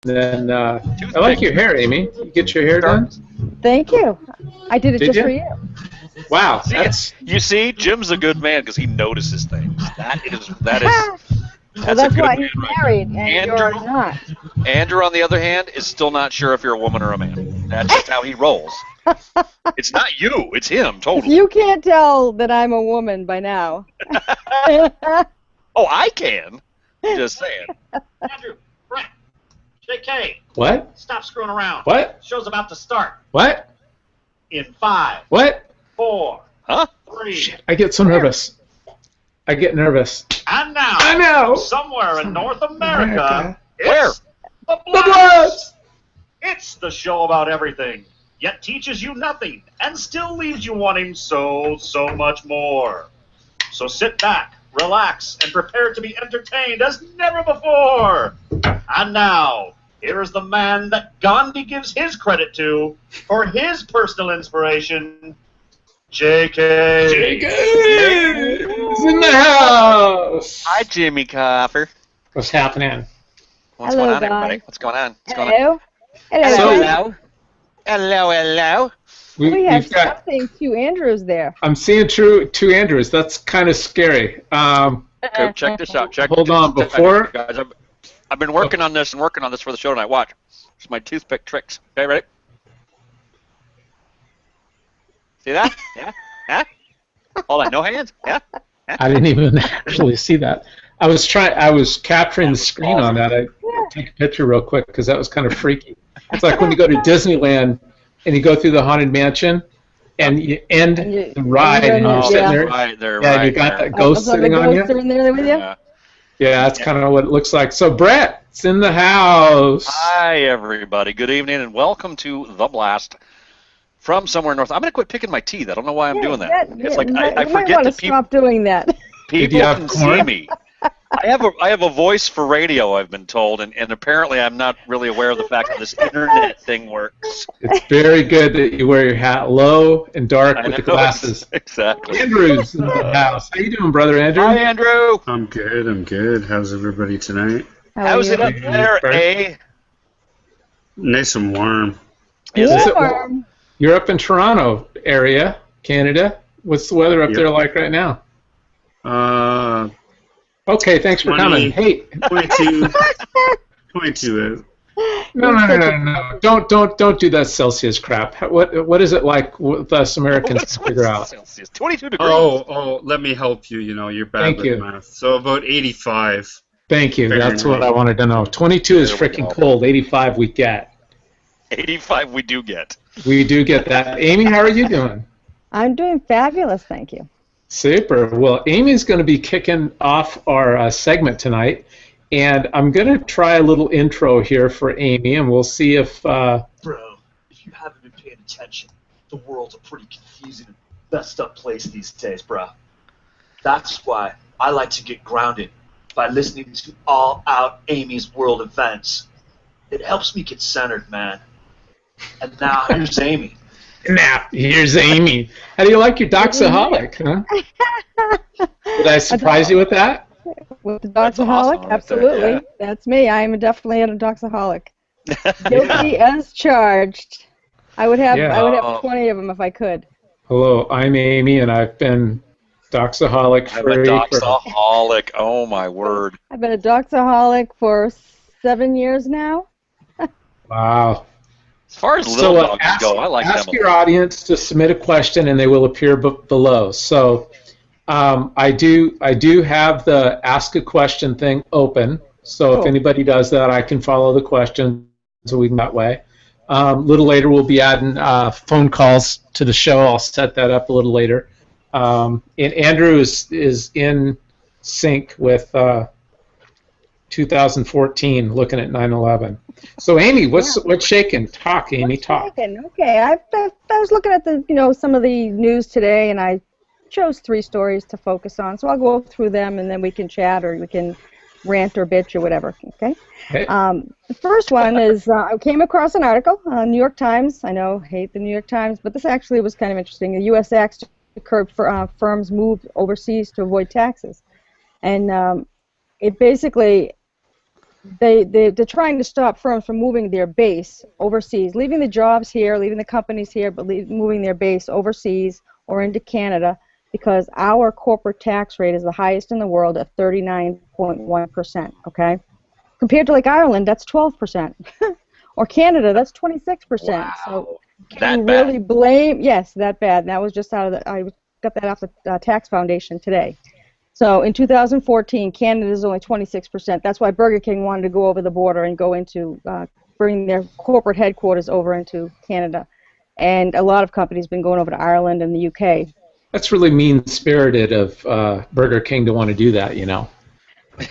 then I like your hair, Amy. You get your hair done? Thank you. I did it just for you. Wow, you see, Jim's a good man because he notices things. That's why he's married and you're not. Andrew, on the other hand, is still not sure if you're a woman or a man. That's just how he rolls. It's not you, it's him, totally. You can't tell that I'm a woman by now. Oh, I can. Just saying. Andrew, Brent, JK. What? Stop screwing around. What? Show's about to start. What? In 5. What? 4. Huh? 3. Shit, I get so nervous. I get nervous. And now, I know. somewhere in North America, Where? it's the The Blast. Blast! It's the show about everything, yet teaches you nothing, and still leaves you wanting so much more. So sit back, relax, and prepare to be entertained as never before. And now, here is the man that Gandhi gives his credit to for his personal inspiration, JK. JK is in the house. Hi, Jimmy Coffer. What's happening? What's Hello, going on, guys. everybody? What's going on? Hello. Hello. We have we've got, something to Andrews there. I'm seeing two Andrews. That's kind of scary. Okay, check this out. Hold on, before... Guys, I've been working on this for the show tonight. Watch. It's my toothpick tricks. Okay, ready? See that? Yeah? Yeah? Hold on, no hands? Yeah? I didn't even actually see that. I was capturing the screen on that. I take a picture real quick because that was kind of freaky. It's like when you go to Disneyland and you go through the Haunted Mansion and you end the ride and you're sitting there. Right there, yeah, right you got there. that ghost sitting on you. In there with you? Yeah. Yeah, that's kind of what it looks like. So Brett's in the house. Hi, everybody. Good evening and welcome to The Blast from somewhere north. I'm going to quit picking my teeth. I don't know why I'm doing that. It's like I forget that people stop doing that. People can see me. I have a voice for radio, I've been told, and apparently I'm not really aware of the fact that this internet thing works. It's very good that you wear your hat low and dark with the glasses. Exactly. Andrew's in the house. How you doing, brother Andrew? Hi, Andrew. I'm good. How's everybody tonight? How's it up there, eh? Nice and warm. Warm. You're up in Toronto area, Canada. What's the weather up there like right now? Okay, thanks for coming. Hey, 22. 22. No. Don't do that Celsius crap. What is it like with us Americans to figure out? Celsius? 22 degrees. Oh, let me help you. You're bad with math. So about 85. Thank you. That's what I wanted to know. 22 is freaking cold. 85 we get. 85 we do get. We do get that. Amy, how are you doing? I'm doing fabulous, thank you. Super. Well, Amy's going to be kicking off our segment tonight, and I'm going to try a little intro here for Amy, and we'll see if... Bro, if you haven't been paying attention, the world's a pretty confusing and messed up place these days, bro. That's why I like to get grounded by listening to All Out Amy's World Events. It helps me get centered, man. And now here's Amy. Now, here's Amy. How do you like your Doxaholic, huh? Did I surprise you with that? With the Doxaholic? Awesome. Absolutely. Yeah. That's me. I am definitely a Doxaholic. Guilty as charged. I would have 20 of them if I could. Hello, I'm Amy, and I've been Doxaholic I'm a Doxaholic. Oh, my word. I've been a Doxaholic for 7 years now. Wow. As far as little dogs go, I like them. Ask your audience to submit a question, and they will appear below. So I do have the ask a question thing open. So if anybody does that, I can follow the question so we can that way. A little later, we'll be adding phone calls to the show. I'll set that up a little later. And Andrew is in sync with 2014, looking at 9/11. So Amy, what's shaking? Talk, Amy, talk. Okay, I was looking at some of the news today, and I chose 3 stories to focus on. So I'll go through them, and then we can chat, or we can rant or bitch or whatever. Okay. The first one is I came across an article on New York Times. I know, hate the New York Times, but this actually was kind of interesting. The U.S. acts to curb firms move overseas to avoid taxes, and it basically they're trying to stop firms from moving their base overseas, leaving the jobs here, leaving the companies here, but moving their base overseas or into Canada, because our corporate tax rate is the highest in the world at 39.1%. Okay, compared to like Ireland, that's 12%, or Canada, that's 26%. Wow. So can That you bad. really blame? Yes, that bad. And that was just out of the. I got that off the Tax Foundation today. So in 2014, Canada is only 26%. That's why Burger King wanted to go over the border and go into bring their corporate headquarters over into Canada, and a lot of companies have been going over to Ireland and the UK. That's really mean-spirited of Burger King to want to do that, you know.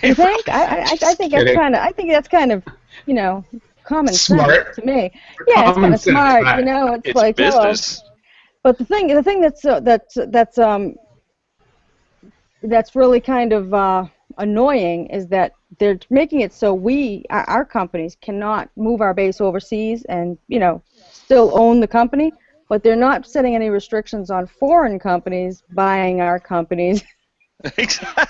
You think? I think that's kind of. I think that's kind of, you know, common Smart. sense to me. Yeah, it's kind of smart. Right. You know, it's It's like business. Oh. But the thing that's really kind of annoying is that they're making it so our companies cannot move our base overseas and, you know, still own the company, but they're not setting any restrictions on foreign companies buying our companies,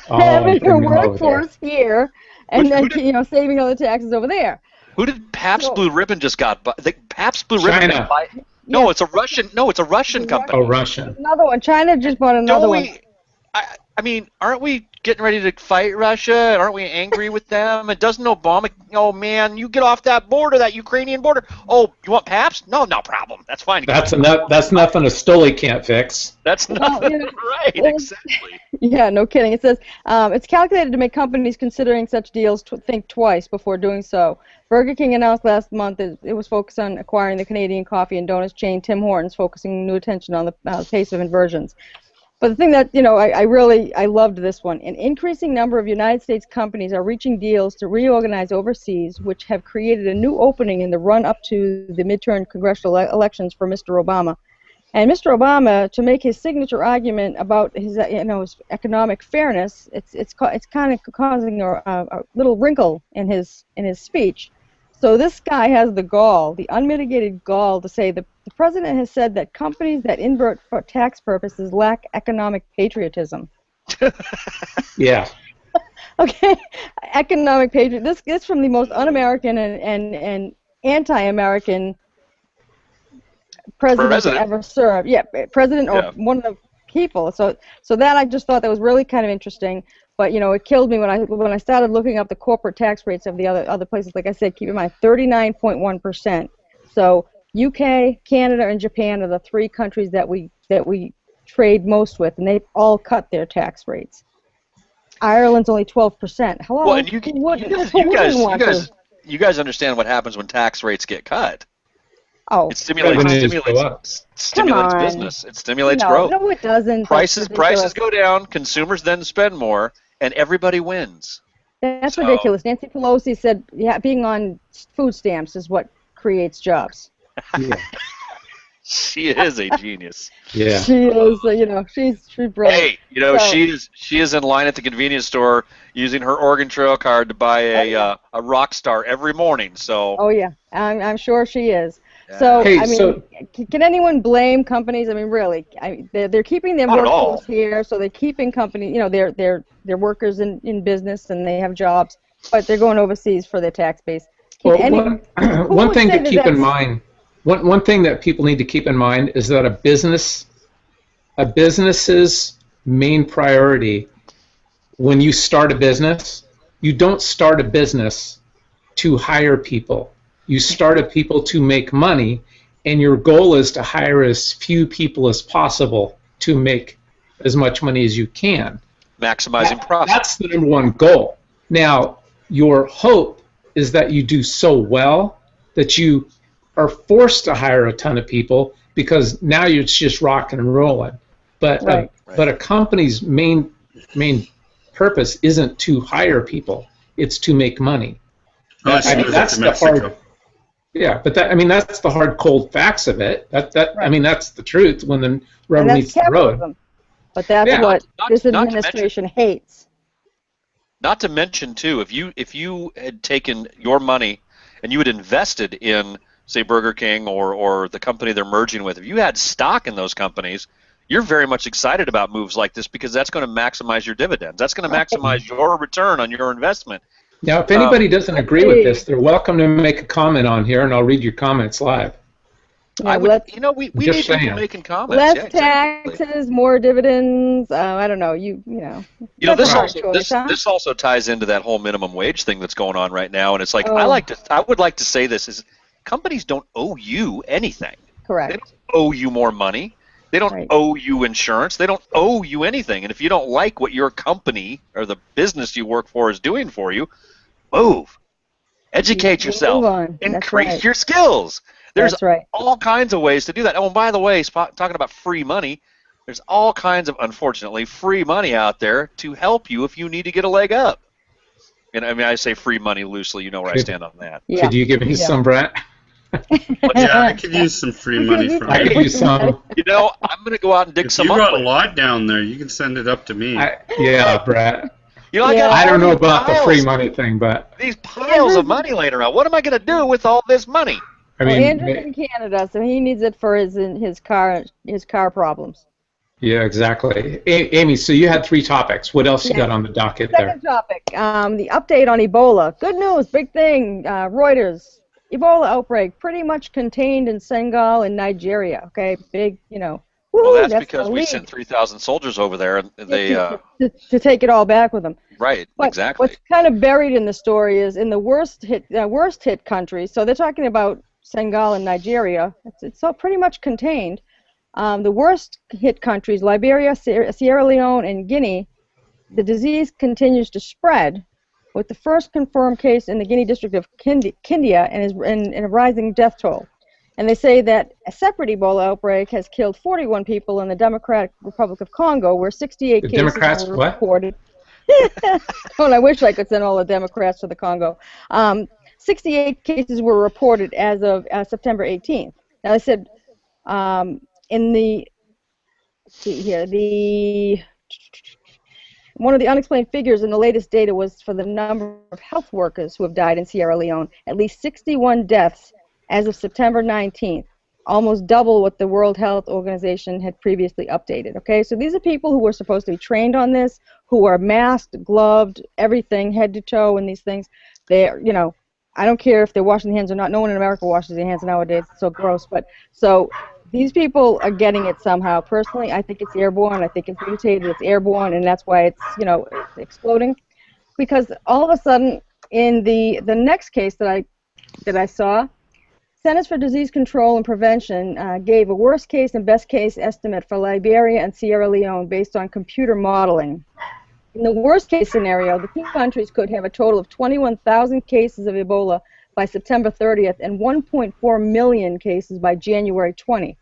having their workforce here, and then, you know, saving all the taxes over there. Who did Pabst Blue Ribbon just got? Pabst Blue China. Ribbon. No, it's a Russian. No, it's a Russian company. Oh, Russian. Another one. China just bought another one. I mean, aren't we getting ready to fight Russia? Aren't we angry with them? And doesn't Obama? Oh man, you get off that border, that Ukrainian border. Oh, you want Pabst? No problem. That's fine. That's nothing a Stoli can't fix. That's nothing. Right. Exactly. Yeah, no kidding. It says it's calculated to make companies considering such deals think twice before doing so. Burger King announced last month that it was focused on acquiring the Canadian coffee and donuts chain Tim Hortons, focusing new attention on the pace of inversions. But the thing that, you know, I loved this one. An increasing number of United States companies are reaching deals to reorganize overseas, which have created a new opening in the run-up to the midterm congressional elections for Mr. Obama. And Mr. Obama, to make his signature argument about his, his economic fairness, it's kind of causing a little wrinkle in his speech. So this guy has the gall, the unmitigated gall, to say the president has said that companies that invert for tax purposes lack economic patriotism. Yeah. Okay, economic patriotism. This is from the most un-American and anti-American president to ever serve. Yeah, president or one of the people. So that, I just thought that was really kind of interesting. But, you know, it killed me when I started looking up the corporate tax rates of the other places. Like I said, keep in mind, 39.1%. So UK, Canada, and Japan are the three countries that we trade most with, and they've all cut their tax rates. Ireland's only 12%. Hello. Well, and you guys understand what happens when tax rates get cut? Oh, it stimulates business. It stimulates growth. No, it doesn't. Prices go down. Consumers then spend more, and everybody wins. That's ridiculous. Nancy Pelosi said, "Yeah, being on food stamps is what creates jobs." Yeah. She is a genius. Yeah. She is. She's brilliant. Hey, she is in line at the convenience store using her Oregon Trail card to buy a rock star every morning. So. Oh yeah, I'm sure she is. Yeah. So can anyone blame companies? I mean, really, they're keeping their workforce here, so they're keeping companies. They're workers in business and they have jobs, but they're going overseas for their tax base. One thing to keep in mind. One thing that people need to keep in mind is that a business's main priority when you start a business, you don't start a business to hire people. You start a people to make money, and your goal is to hire as few people as possible to make as much money as you can. Maximizing profit. That's the number one goal. Now, your hope is that you do so well that you are forced to hire a ton of people, because now you're just rocking and rolling. But but a company's main purpose isn't to hire people; it's to make money. That's the hard. Yeah, but that's the hard, cold facts of it. That's the truth when the rubber meets the road. But that's what this administration hates. Not to mention, too, if you had taken your money and you had invested in, say, Burger King or the company they're merging with, if you had stock in those companies, you're very much excited about moves like this, because that's going to maximize your dividends. That's going to maximize your return on your investment. Now, if anybody doesn't agree with this, they're welcome to make a comment on here, and I'll read your comments live. Yeah, we need people making comments. Less taxes, more dividends. I don't know. You know. This also ties into that whole minimum wage thing that's going on right now, and it's like I would like to say this is companies don't owe you anything. Correct. They don't owe you more money. They don't owe you insurance. They don't owe you anything. And if you don't like what your company or the business you work for is doing for you, move. Educate yourself. Increase your skills. There's all kinds of ways to do that. Oh, and by the way, talking about free money, there's all kinds of, unfortunately, free money out there to help you if you need to get a leg up. And I mean, I say free money loosely. You know where I stand on that. Yeah. Could you give me some, Brett? Yeah, I could use some free money from you. I could use some. You know, I'm going to go out and dig some up. You got a lot down there. You can send it up to me. Yeah, Brett. You know, I don't know about the free money thing, but these piles of money laying around. What am I going to do with all this money? I mean, Andrew's in Canada, so he needs it for his car problems. Yeah, exactly. Amy, so you had 3 topics. What else you got on the docket there? Second topic, the update on Ebola. Good news, big thing. Reuters, Ebola outbreak pretty much contained in Senegal and Nigeria. Okay, big, you know. Well, that's because we sent 3,000 soldiers over there, and they to take it all back with them. Right, but exactly. What's kind of buried in the story is in the worst hit countries. So they're talking about Senegal and Nigeria. It's all pretty much contained. The worst hit countries, Liberia, Sierra Leone, and Guinea, the disease continues to spread, with the first confirmed case in the Guinea district of Kindia and a rising death toll. And they say that a separate Ebola outbreak has killed 41 people in the Democratic Republic of Congo, where 68 cases were reported. Oh, I wish I could send all the Democrats to the Congo. 68 cases were reported as of September 18th. Now, they said in the, let's see here, one of the unexplained figures in the latest data was for the number of health workers who have died in Sierra Leone. At least 61 deaths as of September 19th, almost double what the World Health Organization had previously updated. Okay, so these are people who were supposed to be trained on this, who are masked, gloved, everything, head to toe, and these things. They're, you know, I don't care if they're washing their hands or not. No one in America washes their hands nowadays. It's so gross. But so these people are getting it somehow. Personally, I think it's airborne. I think it's mutated. It's airborne, and that's why it's, you know, it's exploding. Because all of a sudden, in the next case that I saw, Centers for Disease Control and Prevention gave a worst case and best case estimate for Liberia and Sierra Leone based on computer modeling. In the worst case scenario, the 2 countries could have a total of 21,000 cases of Ebola by September 30th and 1.4 million cases by January 20.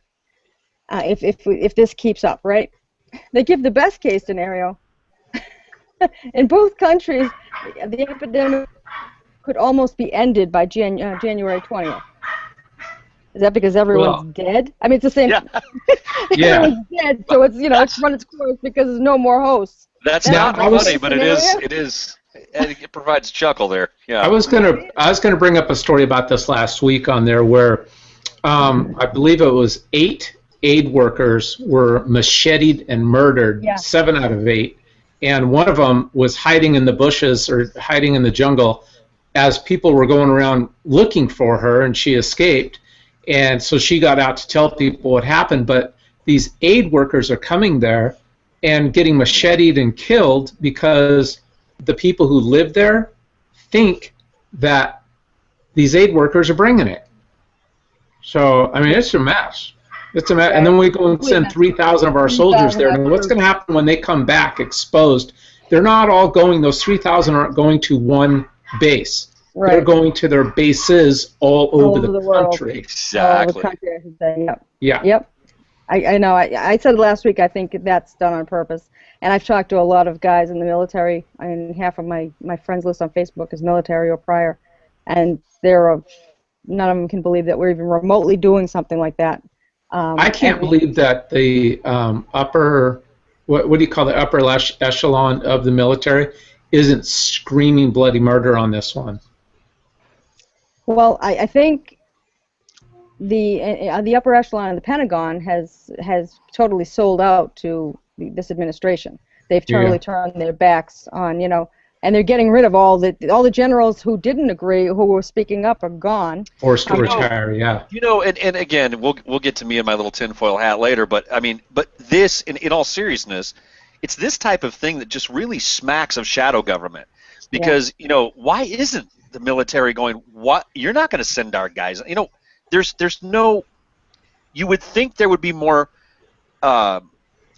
If this keeps up, right? They give the best case scenario. In both countries, the epidemic could almost be ended by January 20th. Is that because everyone's dead? I mean, it's the same. Yeah. Everyone's dead, so it's, you know, it's run its course because there's no more hosts. That's not funny, but it provides chuckle there. Yeah. I was gonna bring up a story about this last week on there where I believe it was 8 aid workers were macheted and murdered, 7 out of 8, and one of them was hiding in the bushes or hiding in the jungle as people were going around looking for her, and she escaped. And so she got out to tell people what happened, but these aid workers are coming there and getting macheted and killed because the people who live there think that these aid workers are bringing it. So, I mean, it's a mess. It's a mess. And then we go and send 3,000 of our soldiers there. And what's going to happen when they come back exposed? They're not all going, those 3,000 aren't going to one base. Right. They're going to their bases all over the country. Exactly. All over the country, I should say. Yep. Yeah. Yep. I know. I said last week I think that's done on purpose. And I've talked to a lot of guys in the military. I mean, half of my friends list on Facebook is military or prior. And none of them can believe that we're even remotely doing something like that. I can't believe that the upper, what do you call the upper echelon of the military isn't screaming bloody murder on this one. Well, I think the upper echelon in the Pentagon has totally sold out to this administration. They've totally turned their backs on, you know, and they're getting rid of all the generals who didn't agree, who were speaking up, are gone. Forced to retire, yeah. You know, and again, we'll get to me in my little tinfoil hat later, but I mean, but this, in all seriousness, it's this type of thing that just really smacks of shadow government, because you know, why isn't the military going? What, you're not going to send our guys? You know, there's no. You would think there would be more.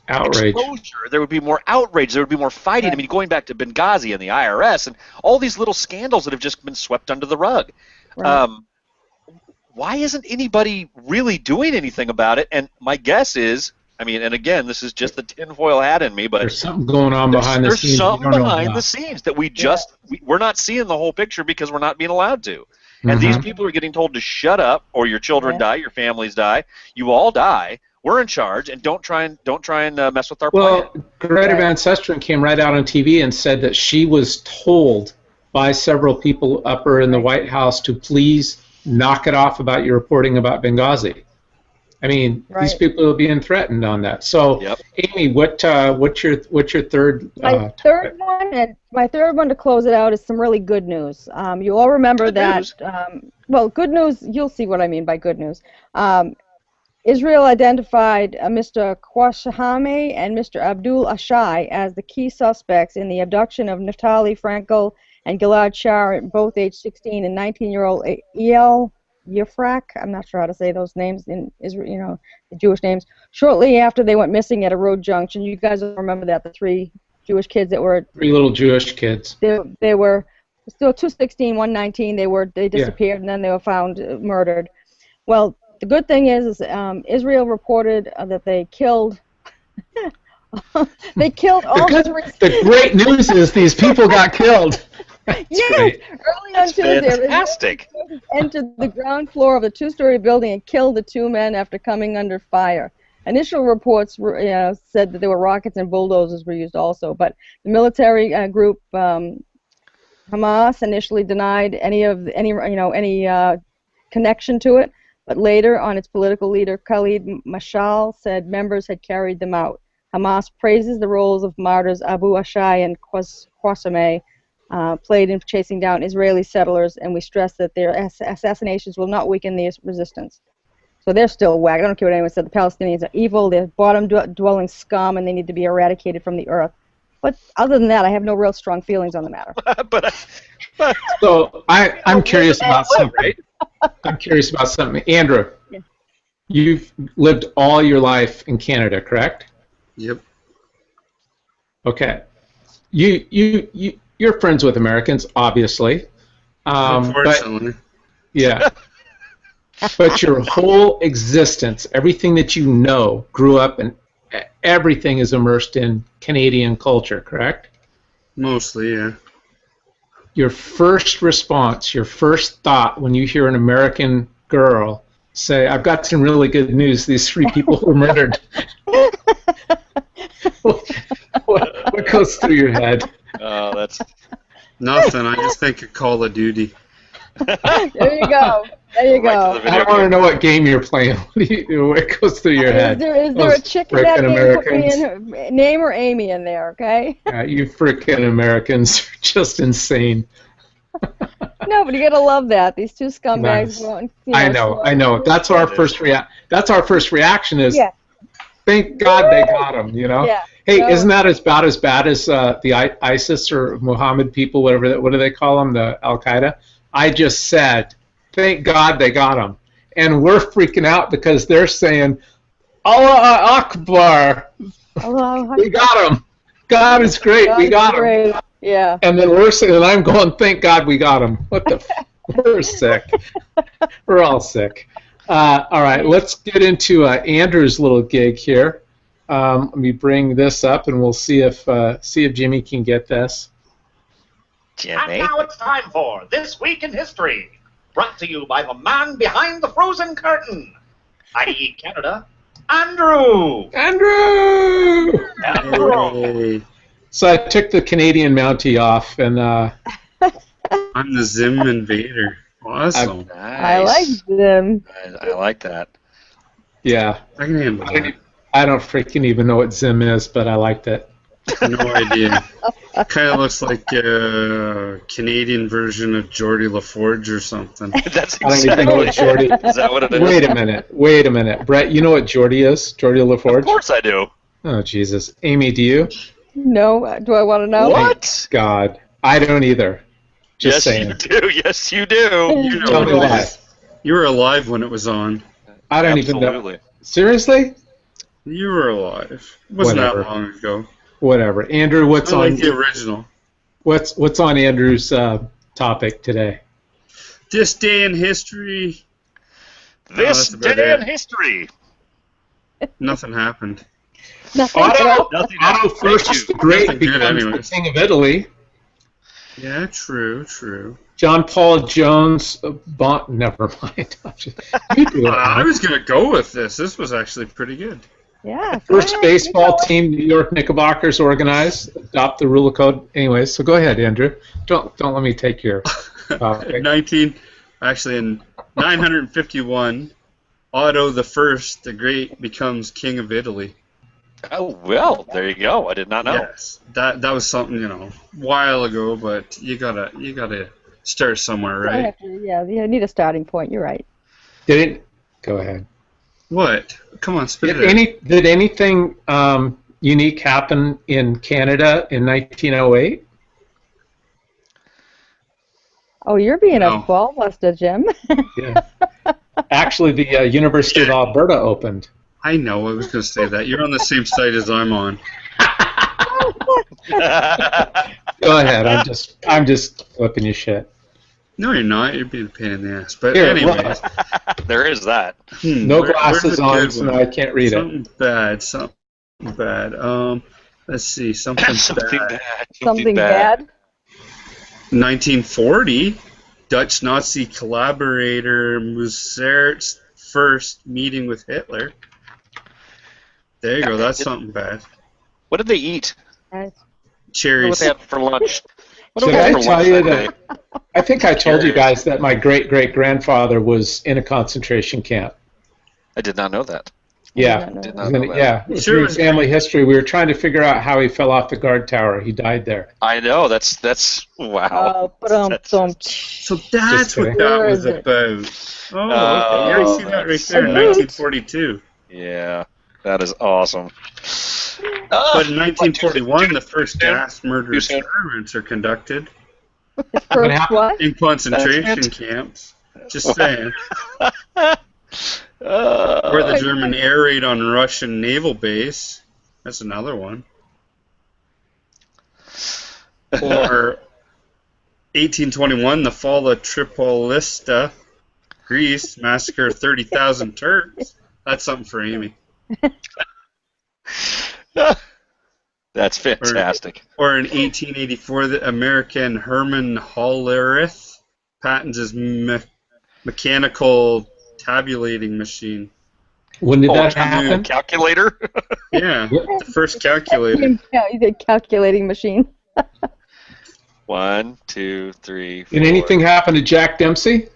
Outrage. Exposure. There would be more outrage. There would be more fighting. I mean, going back to Benghazi and the IRS and all these little scandals that have just been swept under the rug. Right. Why isn't anybody really doing anything about it? And my guess is, I mean, and again, this is just the tinfoil hat in me, but there's something going on behind the scenes. There's something behind the scenes that we just we're not seeing the whole picture because we're not being allowed to. And these people are getting told to shut up, or your children die, your families die, you all die. We're in charge, and don't try and mess with our plan. Well, Greta Van Susteren came right out on TV and said that she was told by several people up her in the White House to please knock it off about your reporting about Benghazi. I mean, these people are being threatened on that. So, Amy, what's your third? My third one to close it out is some really good news. You all remember that. Well, good news. You'll see what I mean by good news. Israel identified Mr. Kwashahame and Mr. Abdul Ashai as the key suspects in the abduction of Naftali Frankel and Gilad Shar, both age 16, and 19-year-old El Yifrak. I'm not sure how to say those names in Israel, you know, the Jewish names. Shortly after they went missing at a road junction, you guys will remember that, the three Jewish kids that were... Three little Jewish kids. They were still 216, 119. They disappeared, and then they were found murdered. Well, the good thing is Israel reported that they killed all the great news is these people got killed. Yes, early on Tuesday, fantastic. Entered the ground floor of the two-story building and killed the two men after coming under fire. Initial reports said that there were rockets and bulldozers were used also, but the military group Hamas initially denied any connection to it. But later, on its political leader, Khalid Mashal, said members had carried them out. Hamas praises the roles of martyrs Abu Ashai and Qassemeh played in chasing down Israeli settlers, and we stress that their assassinations will not weaken the resistance. So they're still whack. I don't care what anyone said. The Palestinians are evil, they're bottom-dwelling scum, and they need to be eradicated from the earth. But other than that, I have no real strong feelings on the matter. So I'm curious about something. I'm curious about something. Andrew, you've lived all your life in Canada, correct? Yep. Okay. You're friends with Americans, obviously. Unfortunately. But your whole existence, everything that you know, grew up and everything is immersed in Canadian culture, correct? Mostly, yeah. Your first response, your first thought when you hear an American girl say, "I've got some really good news, these three people were murdered." what goes through your head? Oh, that's... Nothing, I just think of Call of Duty. There you go. There you go. I don't want to know what game you're playing. What goes through your head? Is there a chick in that game? Put me in her name or Amy in there, okay? You frickin' Americans are just insane. No, but you gotta love that. These two scumbags. Nice. I know. That's our first reaction is, thank God they got them. You know. Yeah. Hey, isn't that about as bad as the ISIS or Muhammad people, whatever? What do they call them? The Al Qaeda. I just said, thank God they got them, and we're freaking out because they're saying, Allah Akbar, we got them. God is great, we got them. Yeah. And then we're saying, and I'm going, thank God we got them. What the? We're sick. We're all sick. All right, let's get into Andrew's little gig here. Let me bring this up, and we'll see if Jimmy can get this. Jimmy. And now it's time for This Week in History, brought to you by the man behind the frozen curtain, i.e. Canada, Andrew! Andrew! Hey. So I took the Canadian Mountie off, and... I'm the Zim invader. Awesome. Nice. I like them. I like that. Yeah. I can handle that. I don't freaking even know what Zim is, but I liked it. No idea. Kind of looks like a Canadian version of Geordie LaForge or something. That's I don't even know what exactly. Geordie. Is that what it is? Wait a minute, Brett. You know what Geordie is? Geordie LaForge. Of course I do. Oh Jesus, Amy, do you? No, do I want to know? What? Thank God, I don't either. Just Yes, saying. you do. Yes, you do. You know Tell what me it why. is. You were alive when it was on. I don't even know. Absolutely. Seriously? You were alive. It wasn't Whatever. that long ago. Whatever. Andrew, what's I like on the original. what's on Andrew's topic today? This day in history. This that's about day in it. history. Nothing happened. Nothing at all. Nothing Otto happened. Thank first, you. the Great, Nothing good becomes anyways. the King of Italy. Yeah, true. John Paul Jones, never mind. You do it. I Al. was going to go with this. This was actually pretty good. Yeah. First go ahead, baseball keep team New York Knickerbockers organized. Adopt the rule of code. Anyways, so go ahead, Andrew. Don't let me take your topic. In 951, Otto the First, the Great, becomes King of Italy. Oh, well, there you go. I did not know. Yes, that was something, a while ago, but you gotta start somewhere, going. right? Yeah, you need a starting point. You're right. Go ahead. What? Come on, spit it out. Did anything unique happen in Canada in 1908? Oh, you're being No. a ball buster, Jim. Yeah. Actually, the University of Alberta opened. I know. I was gonna say that. You're on the same site as I'm on. Go ahead. I'm just flipping you shit. No, you're not. You're being a pain in the ass. But Here, anyways, look. There is that. No where's glasses the on, good so one? now I can't read it. Something bad. Let's see. Something Something bad. bad. Something bad. 1940, Dutch Nazi collaborator Mussert's first meeting with Hitler. There you go. That's something bad. What did they eat? Nice. What Cherries. did they have for lunch? What Did did they have I for tell lunch you that that? day? I think I told you guys that my great-great-grandfather was in a concentration camp. I did not know that. Yeah. Did not know that. Yeah. Sure Through was- family history, we were trying to figure out how he fell off the guard tower. He died there. I know. That's wow. But That's So that's Just what kidding. that Where was is it? about. Oh, okay. Yeah, I see that right that's there. so 1942. Yeah, that is awesome. But in 1941, the first gas murder Too soon. experiments are conducted First happened? what? in concentration That's it. camps. Just saying. Or the German air raid on Russian naval base. That's another one. Or 1821, the fall of Tripolista, Greece, massacre of 30,000 Turks. That's something for Amy. That's fantastic. Or in 1884, the American Herman Hollerith patents his mechanical tabulating machine. When did that Ultra happen? calculator. Yeah, the first calculator. The calculating machine. 1, 2, 3, 4. Did anything happen to Jack Dempsey?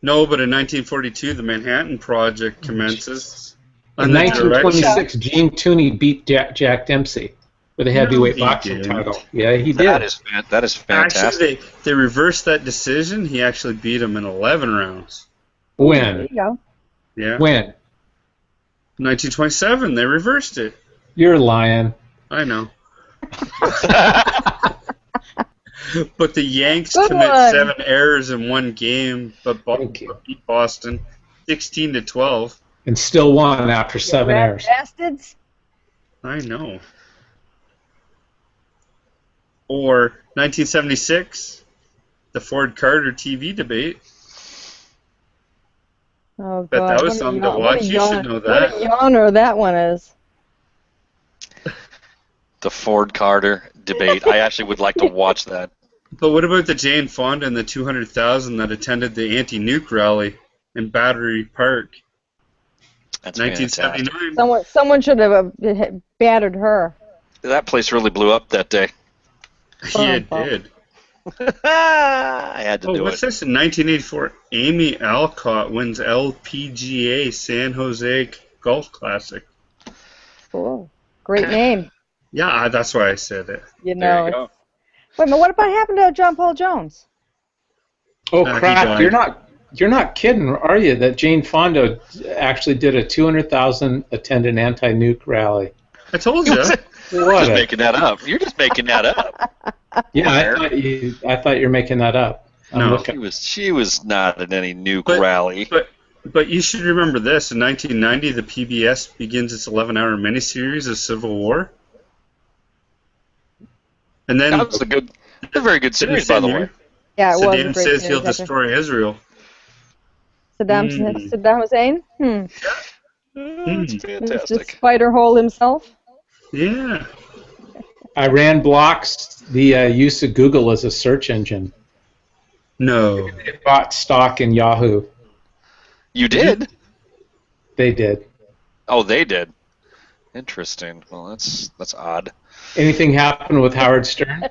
No, but in 1942, the Manhattan Project commences. In 1926, Gene Tooney beat Jack Dempsey with a heavyweight he boxing didn't. title. Yeah, he did. That is fantastic. Actually, they reversed that decision. He actually beat him in 11 rounds. There When? you go. Yeah. When? 1927, they reversed it. You're lying. I know. But the Yanks Good commit one. 7 errors in one game, but Thank you. beat Boston 16-12. And still won after 7 Rat errors. bastards. I know. Or 1976, the Ford Carter TV debate. Oh, Bet God. that was What a something to yawn- watch. what a You yawn- should know What a that. yawner that one is. The Ford Carter debate. I actually would like to watch that. But what about the Jane Fonda and the 200,000 that attended the anti-nuke rally in Battery Park, That's fantastic. 1979? Someone should have battered her. That place really blew up that day. Yeah, it did. I had to Oh, do what's it. this? In 1984, Amy Alcott wins LPGA San Jose Golf Classic. Cool. Great name. Yeah, that's why I said it. You know. There you go. Wait a minute, what about happened to John Paul Jones? Oh He crap! died. You're not kidding, are you? That Jane Fonda actually did a 200,000 attendant anti-nuke rally. I told you. You're What just a- making that up. You're just making that up. Yeah, I thought you were making that up. I'm No. looking. She was not at any nuke But- rally. But you should remember this. In 1990, the PBS begins its 11-hour miniseries of Civil War. And then That was a very good series, by the way. Yeah, it was a Saddam great says he'll series, actually. destroy Israel. Saddam Hussein? It's It's fantastic. just spider hole himself. Yeah. Iran blocks the use of Google as a search engine. No. It bought stock in Yahoo. You did? They did. Oh, they did. Interesting. Well, that's odd. Anything happen with Howard Stern? He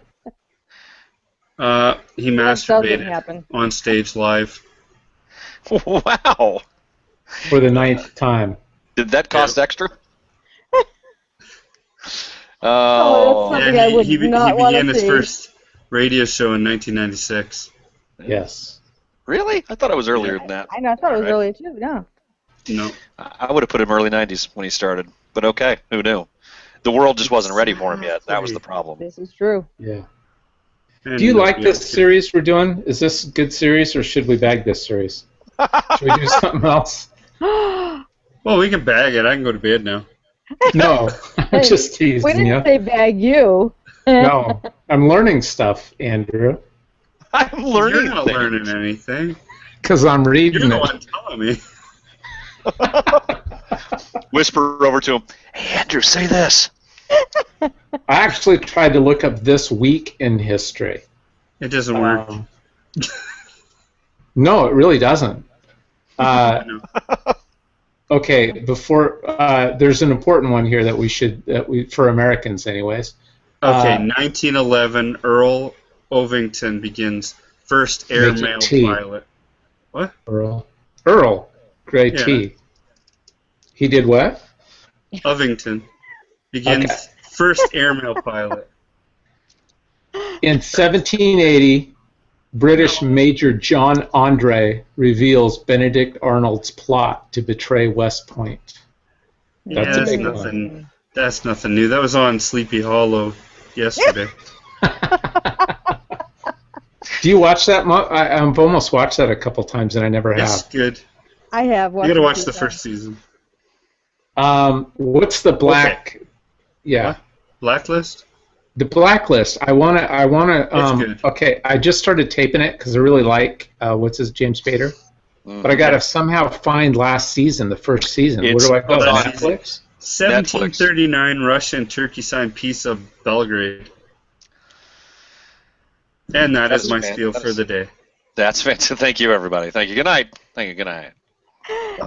That doesn't masturbated happen. on stage live. Wow. For the 9th time. Did that cost extra? Oh, that's something I would he not want began to his see. first radio show in 1996. Yes. Really? I thought it was earlier than that. I know, I thought it was All right. earlier too, no. No. I would have put him early 90s when he started. But okay, who knew? The world just wasn't ready for him yet. That was the problem. This is true. Yeah. And Do you like yeah, this series we're doing? Is this a good series, or should we bag this series? Should we do something else? Well, we can bag it. I can go to bed now. No, I'm just We teasing you. didn't say bag you. No, I'm learning stuff, Andrew, I'm learning You're not things. learning anything. because I'm You're reading the it. one telling me. Whisper over to him, "Hey, Andrew, say this." I actually tried to look up this week in history. It doesn't work. No, it really doesn't. No. Okay, before there's an important one here that we for Americans, anyways. Okay, 1911, Earl Ovington begins first air Make it mail T. pilot. What? Earl, Gray Yeah. T. He did what? Ovington begins Okay. first airmail pilot. In 1780, British Major John Andre reveals Benedict Arnold's plot to betray West Point. That's a big one. That's nothing new. That was on Sleepy Hollow yesterday. Do you watch that? I've almost watched that a couple times, and I never It's have. good. I have You watched gotta it watch too, the so. first season. What's the black? Yeah. What? Blacklist? The Blacklist. I wanna. It's good. Okay, I just started taping it because I really like what's his James Spader, but I gotta somehow find last season, the first season. Where It's- do I go? oh, that's Netflix. 1739, Russia and Turkey signed Peace of Belgrade. And that is my spiel for the day. That's fantastic. Thank you, everybody. Thank you. Good night. Thank you. Good night.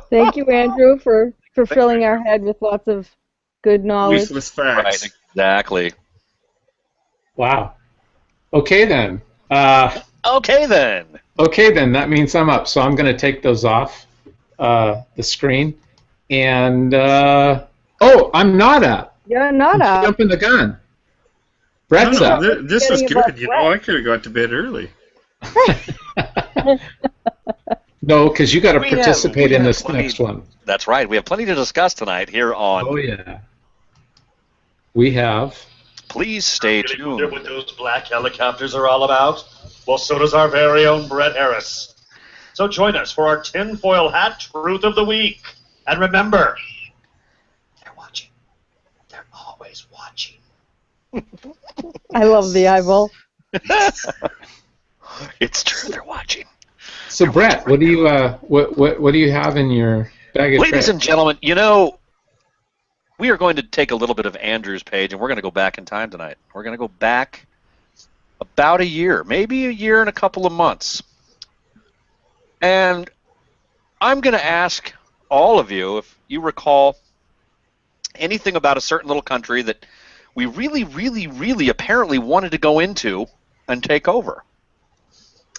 Thank you, Andrew, for filling our head with lots of good knowledge. Useless facts. Right. Exactly. Wow. Okay then. Okay then. Okay then. That means I'm up. So I'm gonna take those off the screen, and oh, I'm not up. You're not I'm up. jumping the gun. Brett's No, up. this was Forgetting about good. You know, I could have got to bed early. No, because you got to We have- participate we in have this plenty- next one. That's right. We have plenty to discuss tonight here on Oh yeah. We have. Please Stay Really wonder Tuned. what those black helicopters are all about? Well, so does our very own Brett Harris. So join us for our tinfoil hat truth of the week. And remember, they're watching. They're always watching. I love the eyeball. It's true. They're watching. So Brett, what do you what do you have in your bag of Ladies tricks? and gentlemen, you know, we are going to take a little bit of Andrew's page, and we're going to go back in time tonight. We're going to go back about a year, maybe a year and a couple of months. And I'm going to ask all of you if you recall anything about a certain little country that we really, really, really apparently wanted to go into and take over.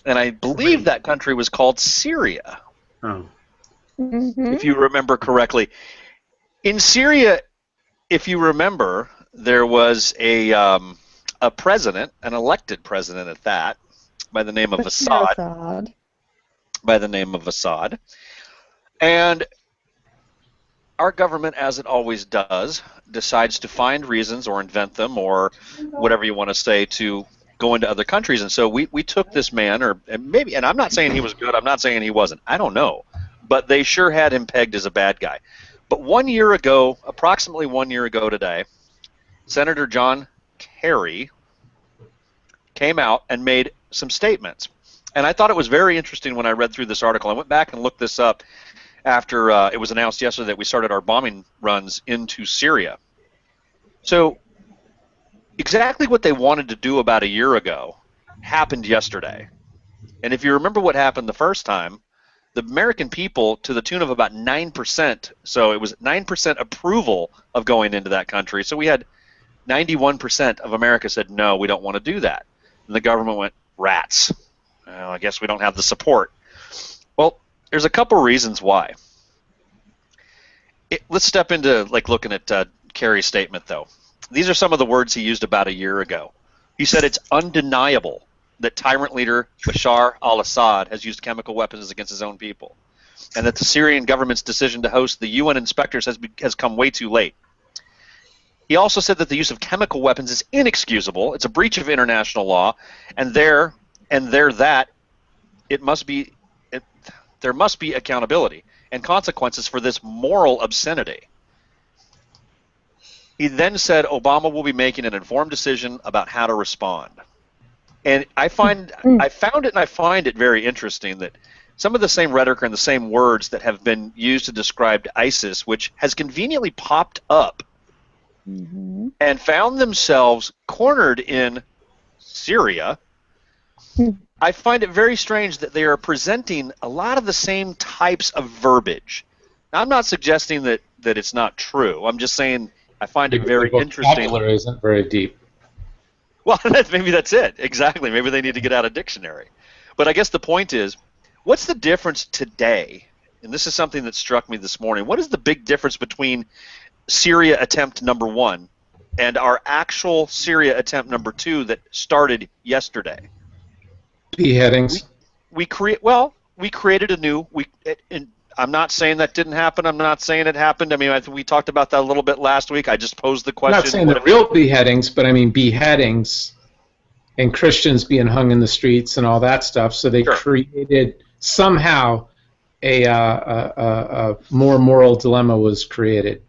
And I believe that country was called Syria, Oh. Mm-hmm. if you remember correctly. In Syria, if you remember, there was a president, an elected president at that, by the name of Assad. By the name of Assad. And our government, as it always does, decides to find reasons or invent them or whatever you want to say to go into other countries. And so we took this man, and I'm not saying he was good, I'm not saying he wasn't, I don't know. But they sure had him pegged as a bad guy. But 1 year ago, approximately 1 year ago today, Senator John Kerry came out and made some statements. And I thought it was very interesting when I read through this article. I went back and looked this up after it was announced yesterday that we started our bombing runs into Syria. So exactly what they wanted to do about a year ago happened yesterday. And if you remember what happened the first time, the American people, to the tune of about 9%, so it was 9% approval of going into that country. So we had 91% of America said, no, we don't want to do that. And the government went, rats. Well, I guess we don't have the support. Well, there's a couple reasons why. Let's step into looking at Kerry's statement, though. These are some of the words he used about a year ago. He said it's undeniable that tyrant leader Bashar al-Assad has used chemical weapons against his own people, and that the Syrian government's decision to host the UN inspectors has come way too late. He also said that the use of chemical weapons is inexcusable. It's a breach of international law, and there there must be accountability and consequences for this moral obscenity. He then said Obama will be making an informed decision about how to respond. And I found it very interesting that some of the same rhetoric and the same words that have been used to describe ISIS, which has conveniently popped up and found themselves cornered in Syria, I find it very strange that they are presenting a lot of the same types of verbiage. Now, I'm not suggesting that it's not true. I'm just saying I find it very interesting. The vocabulary isn't very deep. Well, maybe that's it. Exactly. Maybe they need to get out a dictionary. But I guess the point is, what's the difference today? And this is something that struck me this morning. What is the big difference between Syria attempt number 1 and our actual Syria attempt number 2 that started yesterday? Beheadings. We created a new. I'm not saying that didn't happen. I'm not saying it happened. I mean, we talked about that a little bit last week. I just posed the question. I'm not saying the real beheadings, but I mean beheadings and Christians being hung in the streets and all that stuff. So they created somehow a more moral dilemma was created.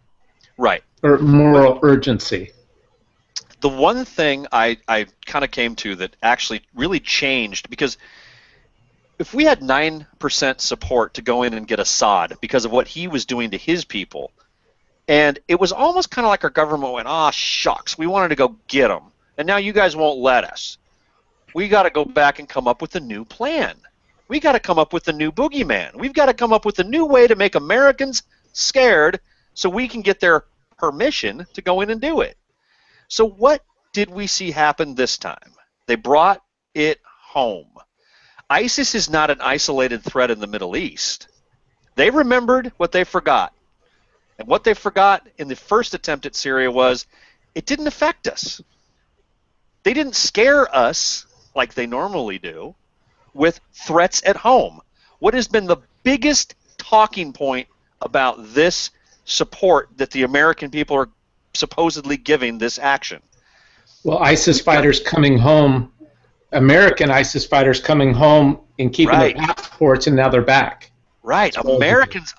Right. Or moral urgency. The one thing I kind of came to that actually really changed, because if we had 9% support to go in and get Assad because of what he was doing to his people, and it was almost kind of like our government went, shucks, we wanted to go get him, and now you guys won't let us. We got to go back and come up with a new plan. We got to come up with a new boogeyman. We've got to come up with a new way to make Americans scared so we can get their permission to go in and do it. So what did we see happen this time? They brought it home. ISIS is not an isolated threat in the Middle East. They remembered what they forgot. And what they forgot in the first attempt at Syria was it didn't affect us. They didn't scare us like they normally do with threats at home. What has been the biggest talking point about this support that the American people are supposedly giving this action? Well, ISIS fighters coming home, American ISIS fighters coming home and keeping their passports, and now they're back. Right. Americans,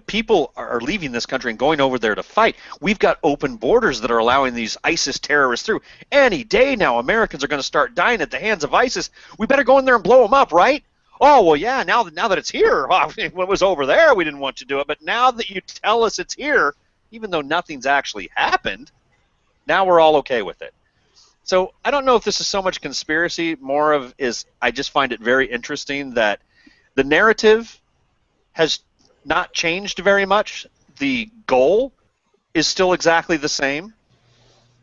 people are leaving this country and going over there to fight. We've got open borders that are allowing these ISIS terrorists through. Any day now, Americans are going to start dying at the hands of ISIS. We better go in there and blow them up, right? Oh, well, yeah, now that it's here. When it was over there, we didn't want to do it. But now that you tell us it's here, even though nothing's actually happened, now we're all okay with it. So I don't know if this is so much conspiracy, more of is I just find it very interesting that the narrative has not changed very much. The goal is still exactly the same,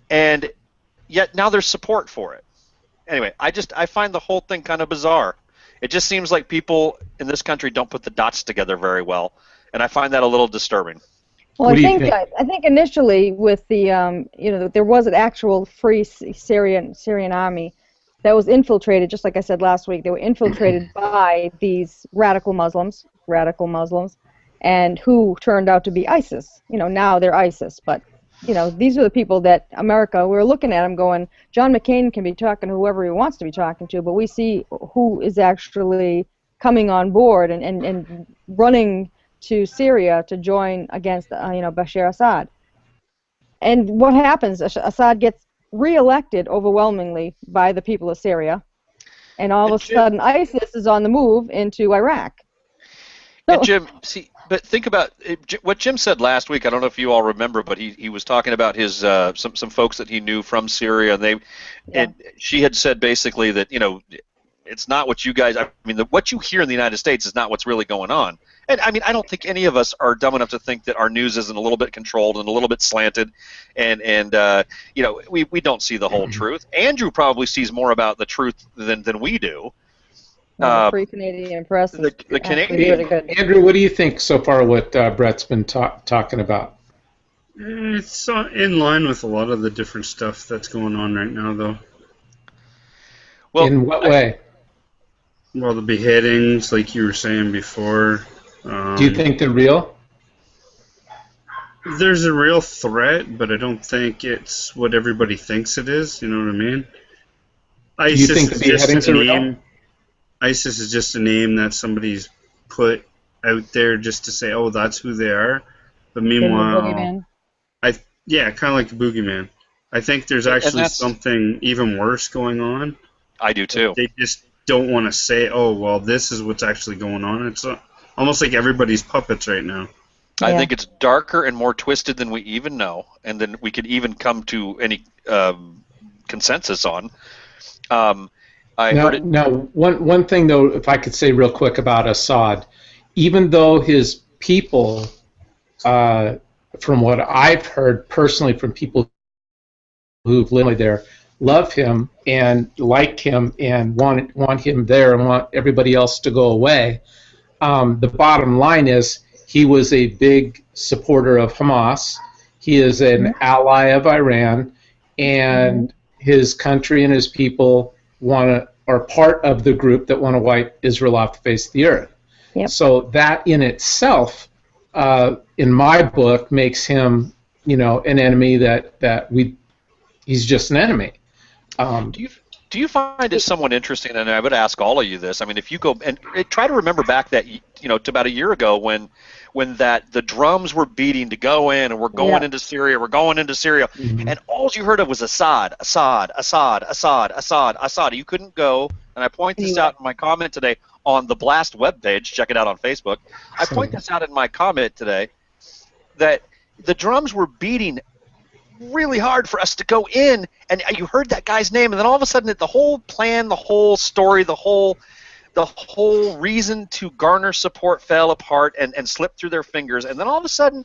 and yet now there's support for it. Anyway, I find the whole thing kind of bizarre. It just seems like people in this country don't put the dots together very well, and I find that a little disturbing. Well, What do you think? I think initially with the there was an actual free Syrian army that was infiltrated, just like I said last week. They were infiltrated by these radical Muslims, and who turned out to be ISIS. Now they're ISIS, but these are the people that America, we're looking at them going, John McCain can be talking to whoever he wants to be talking to, but we see who is actually coming on board and running to Syria to join against Bashar Assad. And what happens? Assad gets reelected overwhelmingly by the people of Syria, and all of a sudden ISIS is on the move into Iraq. And Jim, see, but think about what Jim said last week. I don't know if you all remember, but he was talking about his some folks that he knew from Syria, and she had said basically that it's not what you guys. I mean, what you hear in the United States is not what's really going on. And I mean, I don't think any of us are dumb enough to think that our news isn't a little bit controlled and a little bit slanted, and we don't see the whole truth. Andrew probably sees more about the truth than we do. The Free Canadian Press. The Canadian. Really good. Andrew, what do you think so far? What Brett's been talking about? It's in line with a lot of the different stuff that's going on right now, though. Well, in what way? Well, the beheadings, like you were saying before. Do you think they're real? There's a real threat, but I don't think it's what everybody thinks it is. You know what I mean? Do you think the beheadings are real? ISIS is just a name that somebody's put out there just to say, oh, that's who they are. But meanwhile, kind of like the boogeyman. I think there's actually something even worse going on. I do too. They just don't want to say, oh, well, this is what's actually going on. It's almost like everybody's puppets right now. I think it's darker and more twisted than we even know, and than we could even come to any consensus on. Now, one thing, though, if I could say real quick about Assad, even though his people, from what I've heard personally from people who've lived there, love him and like him and want him there and want everybody else to go away, the bottom line is he was a big supporter of Hamas. He is an ally of Iran, and his country and his people are part of the group that want to wipe Israel off the face of the earth. Yep. So that in itself, in my book, makes him, an enemy he's just an enemy. Do you find it somewhat interesting, and I would ask all of you this, I mean, if you go and try to remember back that, to about a year ago when the drums were beating to go in, and we're going into Syria, and all you heard of was Assad. You couldn't go, and I point this out in my comment today on the Blast webpage, check it out on Facebook, I point this out in my comment today, that the drums were beating really hard for us to go in, and you heard that guy's name, and then all of a sudden the whole plan, the whole story, the whole reason to garner support fell apart and slipped through their fingers, and then all of a sudden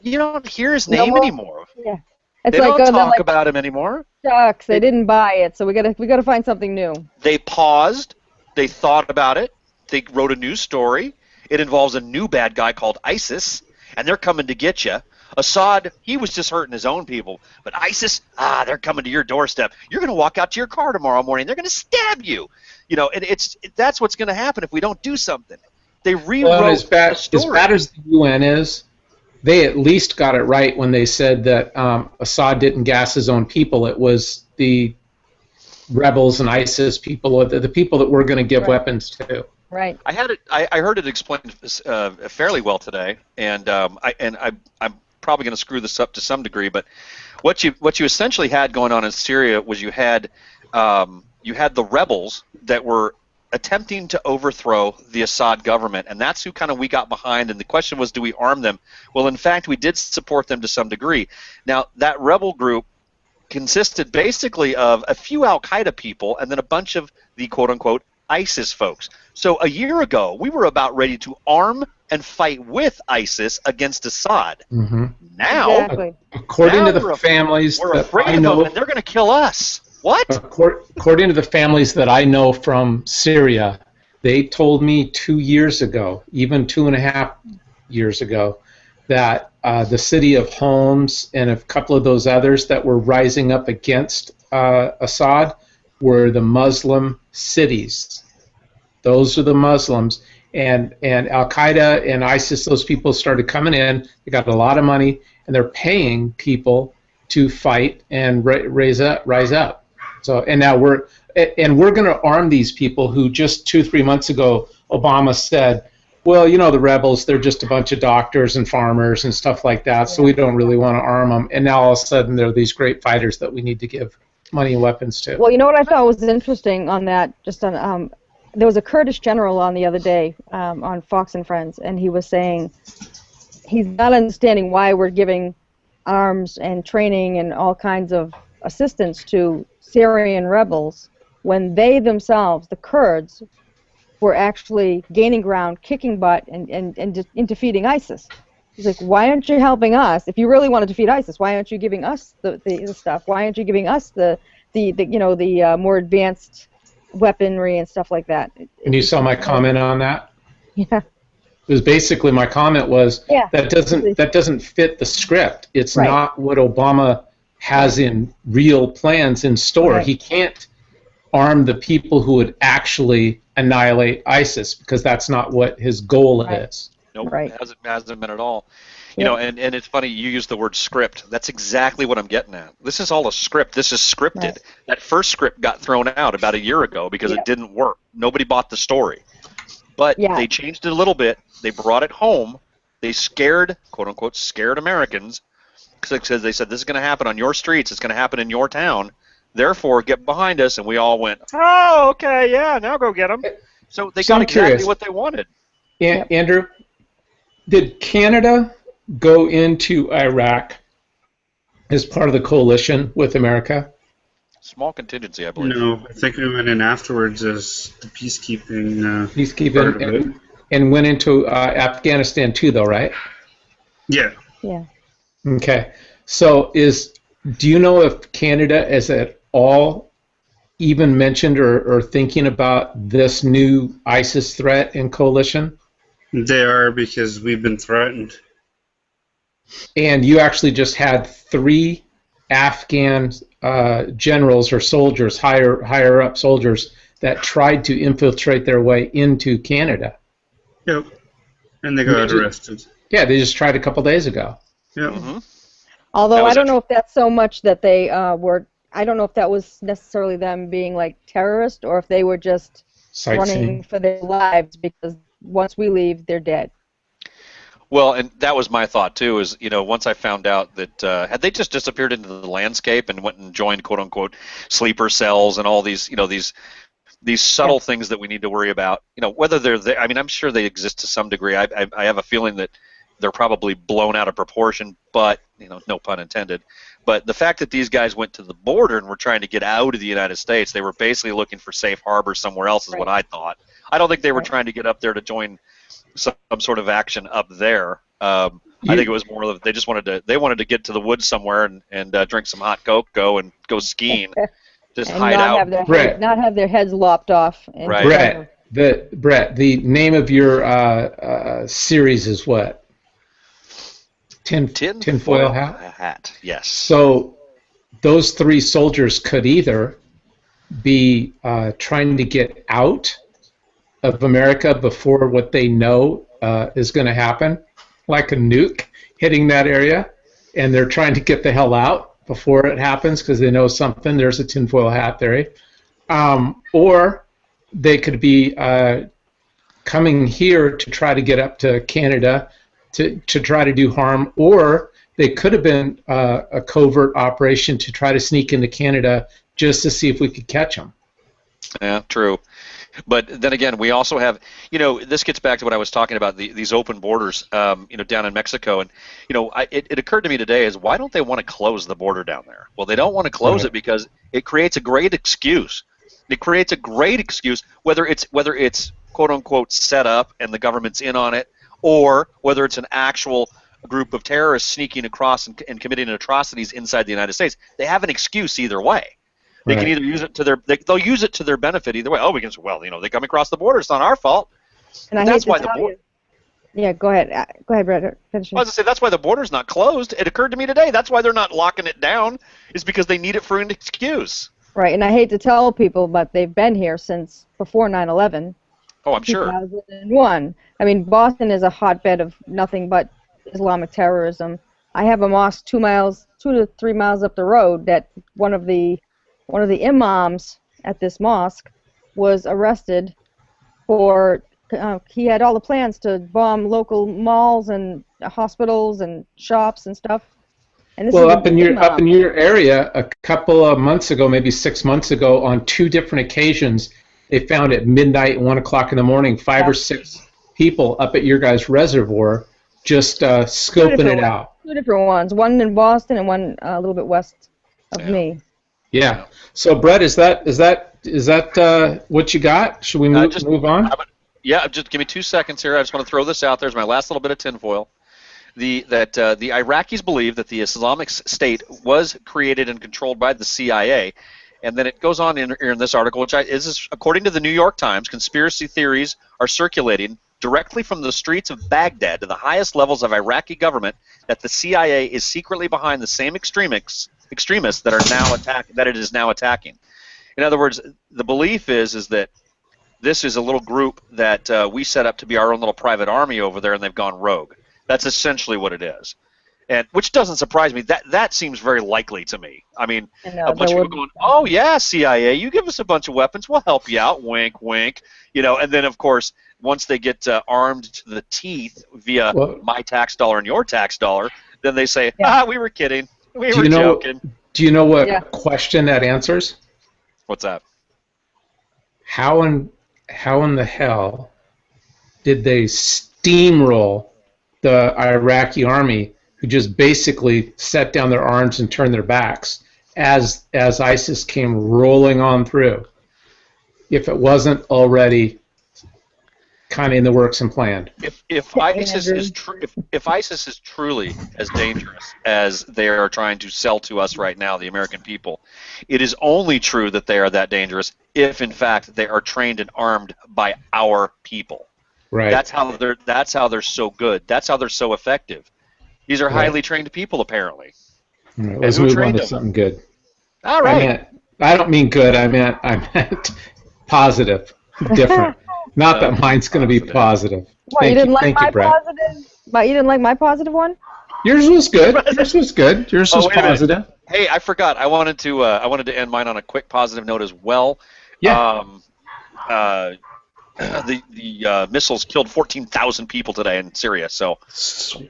you don't hear his name anymore. Yeah. They don't talk about him anymore. Shucks, they didn't buy it, so we gotta find something new. They paused, they thought about it, they wrote a new story. It involves a new bad guy called ISIS, and they're coming to get you. Assad, he was just hurting his own people. But ISIS, they're coming to your doorstep. You're going to walk out to your car tomorrow morning. They're going to stab you. And that's what's going to happen if we don't do something. They rewrote the story. As bad as the UN is, they at least got it right when they said that Assad didn't gas his own people. It was the rebels and ISIS people, the people that we're going to give weapons to. Right. I heard it explained fairly well today, and I'm probably going to screw this up to some degree, but what you essentially had going on in Syria was you had the rebels that were attempting to overthrow the Assad government, and that's who kind of we got behind, and the question was, do we arm them? Well, in fact, we did support them to some degree. Now, that rebel group consisted basically of a few al-Qaeda people and then a bunch of the quote-unquote ISIS folks. So a year ago, we were about ready to arm and fight with ISIS against Assad. Mm-hmm. Now, according to the families we're that afraid I of know, them, and they're going to kill us. What? According to the families that I know from Syria, they told me 2 years ago, even 2.5 years ago, that the city of Homs and a couple of those others that were rising up against Assad were the Muslim cities. Those are the Muslims. And Al-Qaeda and ISIS, those people started coming in. They got a lot of money, and they're paying people to fight and rise up. So, and now we're going to arm these people who just 2-3 months ago Obama said, well, you know, the rebels, they're just a bunch of doctors and farmers and stuff like that, so we don't really want to arm them. And now all of a sudden they're these great fighters that we need to give money and weapons to. Well, you know what I thought was interesting on that, just on there was a Kurdish general on the other day on Fox and Friends, and he was saying he's not understanding why we're giving arms and training and all kinds of assistance to Syrian rebels when they themselves, the Kurds, were actually gaining ground, kicking butt, and defeating ISIS. He's like, why aren't you helping us? If you really want to defeat ISIS, why aren't you giving us the stuff? Why aren't you giving us the more advanced weaponry and stuff like that? And you saw my comment on that? Yeah. It was basically, my comment was, that doesn't fit the script. It's right. Not what Obama has in real plans in store. Right. He can't arm the people who would actually annihilate ISIS, because that's not what his goal is. Nope, right. It hasn't been at all. You know, and it's funny, you use the word script. That's exactly what I'm getting at. This is all a script. This is scripted. Right. That first script got thrown out about a year ago because it didn't work. Nobody bought the story. But they changed it a little bit. They brought it home. They scared, quote-unquote, scared Americans, because they said, this is going to happen on your streets. It's going to happen in your town. Therefore, get behind us. And we all went, oh, okay, yeah, now go get them. So they got exactly what they wanted. Andrew, did Canada go into Iraq as part of the coalition with America? Small contingency, I believe. No, I think we went in afterwards as the peacekeeping part of it. And went into Afghanistan too, though, right? Yeah. Yeah. Okay. So do you know if Canada is at all even mentioned or thinking about this new ISIS threat and coalition? They are, because we've been threatened. And you actually just had 3 Afghan generals or soldiers, higher up soldiers, that tried to infiltrate their way into Canada. Yep. And they got arrested. Yeah, they just tried a couple days ago. Yep. Mm-hmm. Although I don't know if that's so much that they were. I don't know if that was necessarily them being like terrorists, or if they were just running for their lives, because once we leave, they're dead. Well, and that was my thought too. Is, you know, once I found out that had they just disappeared into the landscape and went and joined quote unquote sleeper cells and all these, you know, these subtle things that we need to worry about. You know, whether they're there. I mean, I'm sure they exist to some degree. I have a feeling that they're probably blown out of proportion, but, you know, no pun intended. But the fact that these guys went to the border and were trying to get out of the United States, they were basically looking for safe harbor somewhere else, is what I thought. I don't think they were trying to get up there to join some sort of action up there. I think it was more of they just wanted to get to the woods somewhere and drink some hot cocoa and go skiing, just and hide out. Not have their heads lopped off. Right. Brett, the name of your series is what? Tinfoil hat? Yes. So those 3 soldiers could either be trying to get out of America before what they know is going to happen, like a nuke hitting that area, and they're trying to get the hell out before it happens because they know something. There's a tinfoil hat theory. Or they could be coming here to try to get up to Canada to try to do harm, or they could have been a covert operation to try to sneak into Canada just to see if we could catch them. Yeah, true. But then again, we also have, you know, this gets back to what I was talking about, these open borders, you know, down in Mexico. And, you know, it occurred to me today is, why don't they want to close the border down there? Well, they don't want to close it because it creates a great excuse. It creates a great excuse, whether it's quote unquote set up and the government's in on it, or whether it's an actual group of terrorists sneaking across and committing atrocities inside the United States. They have an excuse either way. They can either use it to they'll use it to their benefit either way. Oh, we can say, well, you know, they come across the border. It's not our fault. And that's why the border. Yeah, go ahead. Go ahead, Brett. Finish. I was going to say, that's why the border's not closed. It occurred to me today. That's why they're not locking it down, is because they need it for an excuse. Right, and I hate to tell people, but they've been here since before 9/11. Oh, I'm sure. 2001. I mean, Boston is a hotbed of nothing but Islamic terrorism. I have a mosque 2 to 3 miles up the road that one of the imams at this mosque was arrested for. He had all the plans to bomb local malls and hospitals and shops and stuff. And this Well, is up in your area, a couple of months ago, maybe 6 months ago, on 2 different occasions, they found at midnight and 1 o'clock in the morning 5 or 6 people up at your guys' reservoir just scoping it out. 2 different ones. One in Boston and one a little bit west of me. Yeah. So, Brett, is that what you got? Should we move on? Yeah, just give me 2 seconds here. I just want to throw this out there as my last little bit of tinfoil. The Iraqis believe that the Islamic State was created and controlled by the CIA, and then it goes on in this article, which is according to the New York Times, conspiracy theories are circulating directly from the streets of Baghdad to the highest levels of Iraqi government that the CIA is secretly behind the same extremists that it is now attacking. In other words, the belief is that this is a little group that we set up to be our own little private army over there, and they've gone rogue. That's essentially what it is, and which doesn't surprise me. That seems very likely to me. I mean, a bunch of people going, "Oh yeah, CIA, you give us a bunch of weapons, we'll help you out." Wink, wink. And then of course, once they get armed to the teeth via my tax dollar and your tax dollar, then they say, we were kidding, we were joking. Do you know what question that answers? What's that? How in the hell did they steamroll the Iraqi army, who just basically set down their arms and turned their backs as ISIS came rolling on through, if it wasn't already kind of in the works and planned? If ISIS is truly as dangerous as they are trying to sell to us right now, the American people, it is only true that they are that dangerous if, in fact, they are trained and armed by our people. Right. That's how they're so good. That's how they're so effective. These are highly trained people, apparently. All right, let's move on to something good. All right. I don't mean good. I meant positive, different. Not that mine's going to be positive. What, you didn't like my positive? But you didn't like my positive one? Yours was good. Yours was good. Yours was positive. Hey, I forgot. I wanted to end mine on a quick positive note as well. Yeah. The missiles killed 14,000 people today in Syria. So, sweet.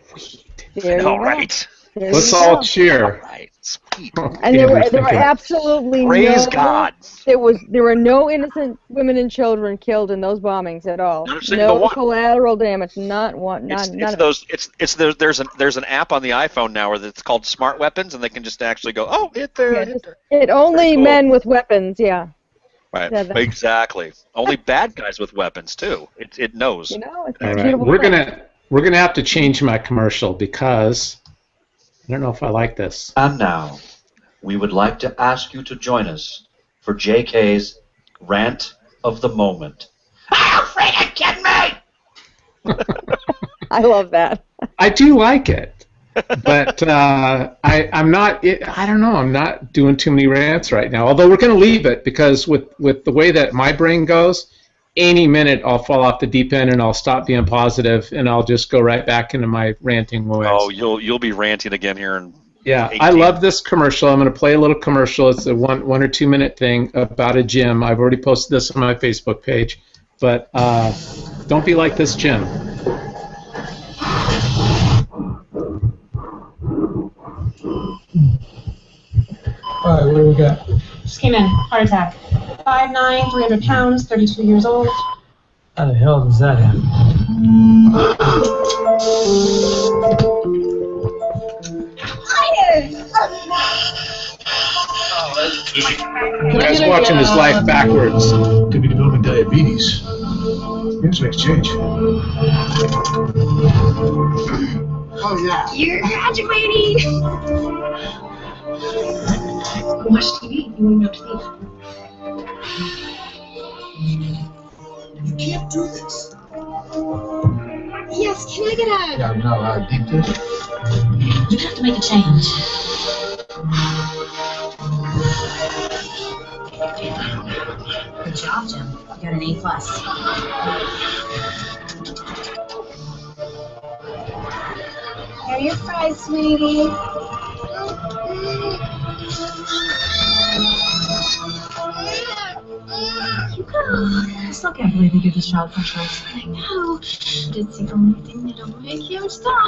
All right. Let's all cheer. All right, sweet. And there were absolutely praise God. There were no innocent women and children killed in those bombings at all. Not a single one. Collateral damage. Not one. There's an app on the iPhone now where it's called Smart Weapons, and they can just actually go, it only cool. Men with weapons. Yeah. Right, exactly. Only bad guys with weapons too. It knows. It's beautiful. We're gonna have to change my commercial because I don't know if I like this. And now, we would like to ask you to join us for JK's rant of the moment. Are you freaking kidding me? I love that. I do like it. But I'm not. I don't know. I'm not doing too many rants right now. Although we're going to leave it because with the way that my brain goes, any minute I'll fall off the deep end and I'll stop being positive and I'll just go right back into my ranting ways. Oh, you'll be ranting again here in. Yeah, 18. I love this commercial. I'm going to play a little commercial. It's a one or 2 minute thing about a gym. I've already posted this on my Facebook page. But don't be like this gym. All right, what do we got? Just came in. Heart attack. 5'9", 300 pounds, 32 years old. How the hell does that happen? You guys watching his life backwards. Could be developing diabetes. This makes change. Oh yeah. You're graduating. Watch TV. You won't be able to sleep. You can't do this. Yes, boss. Can I get a... Yeah, no, deep dish. You have to make a change. Good job, Jim. You got an A+. Here are your fries, sweetie. I still can't believe you give this child French fries. I know. It's the only thing that'll make him stop.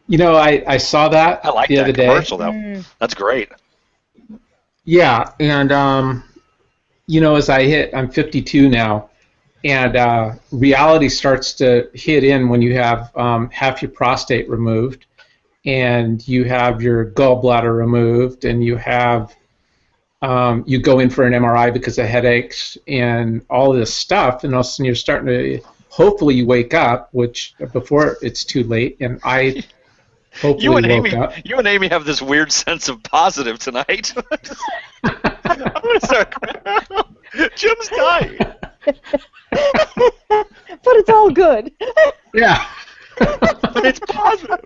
You know, I saw that I like the that other day. commercial, though. That's great. Yeah, and you know, I'm 52 now, and reality starts to hit in when you have half your prostate removed, and you have your gallbladder removed, and you have you go in for an MRI because of headaches and all this stuff, and all of a sudden you're starting to. Hopefully, you wake up, which before it's too late, and I. Hopefully You and Amy have this weird sense of positive tonight. I'm gonna start. Jim's dying. But it's all good. Yeah. It's positive.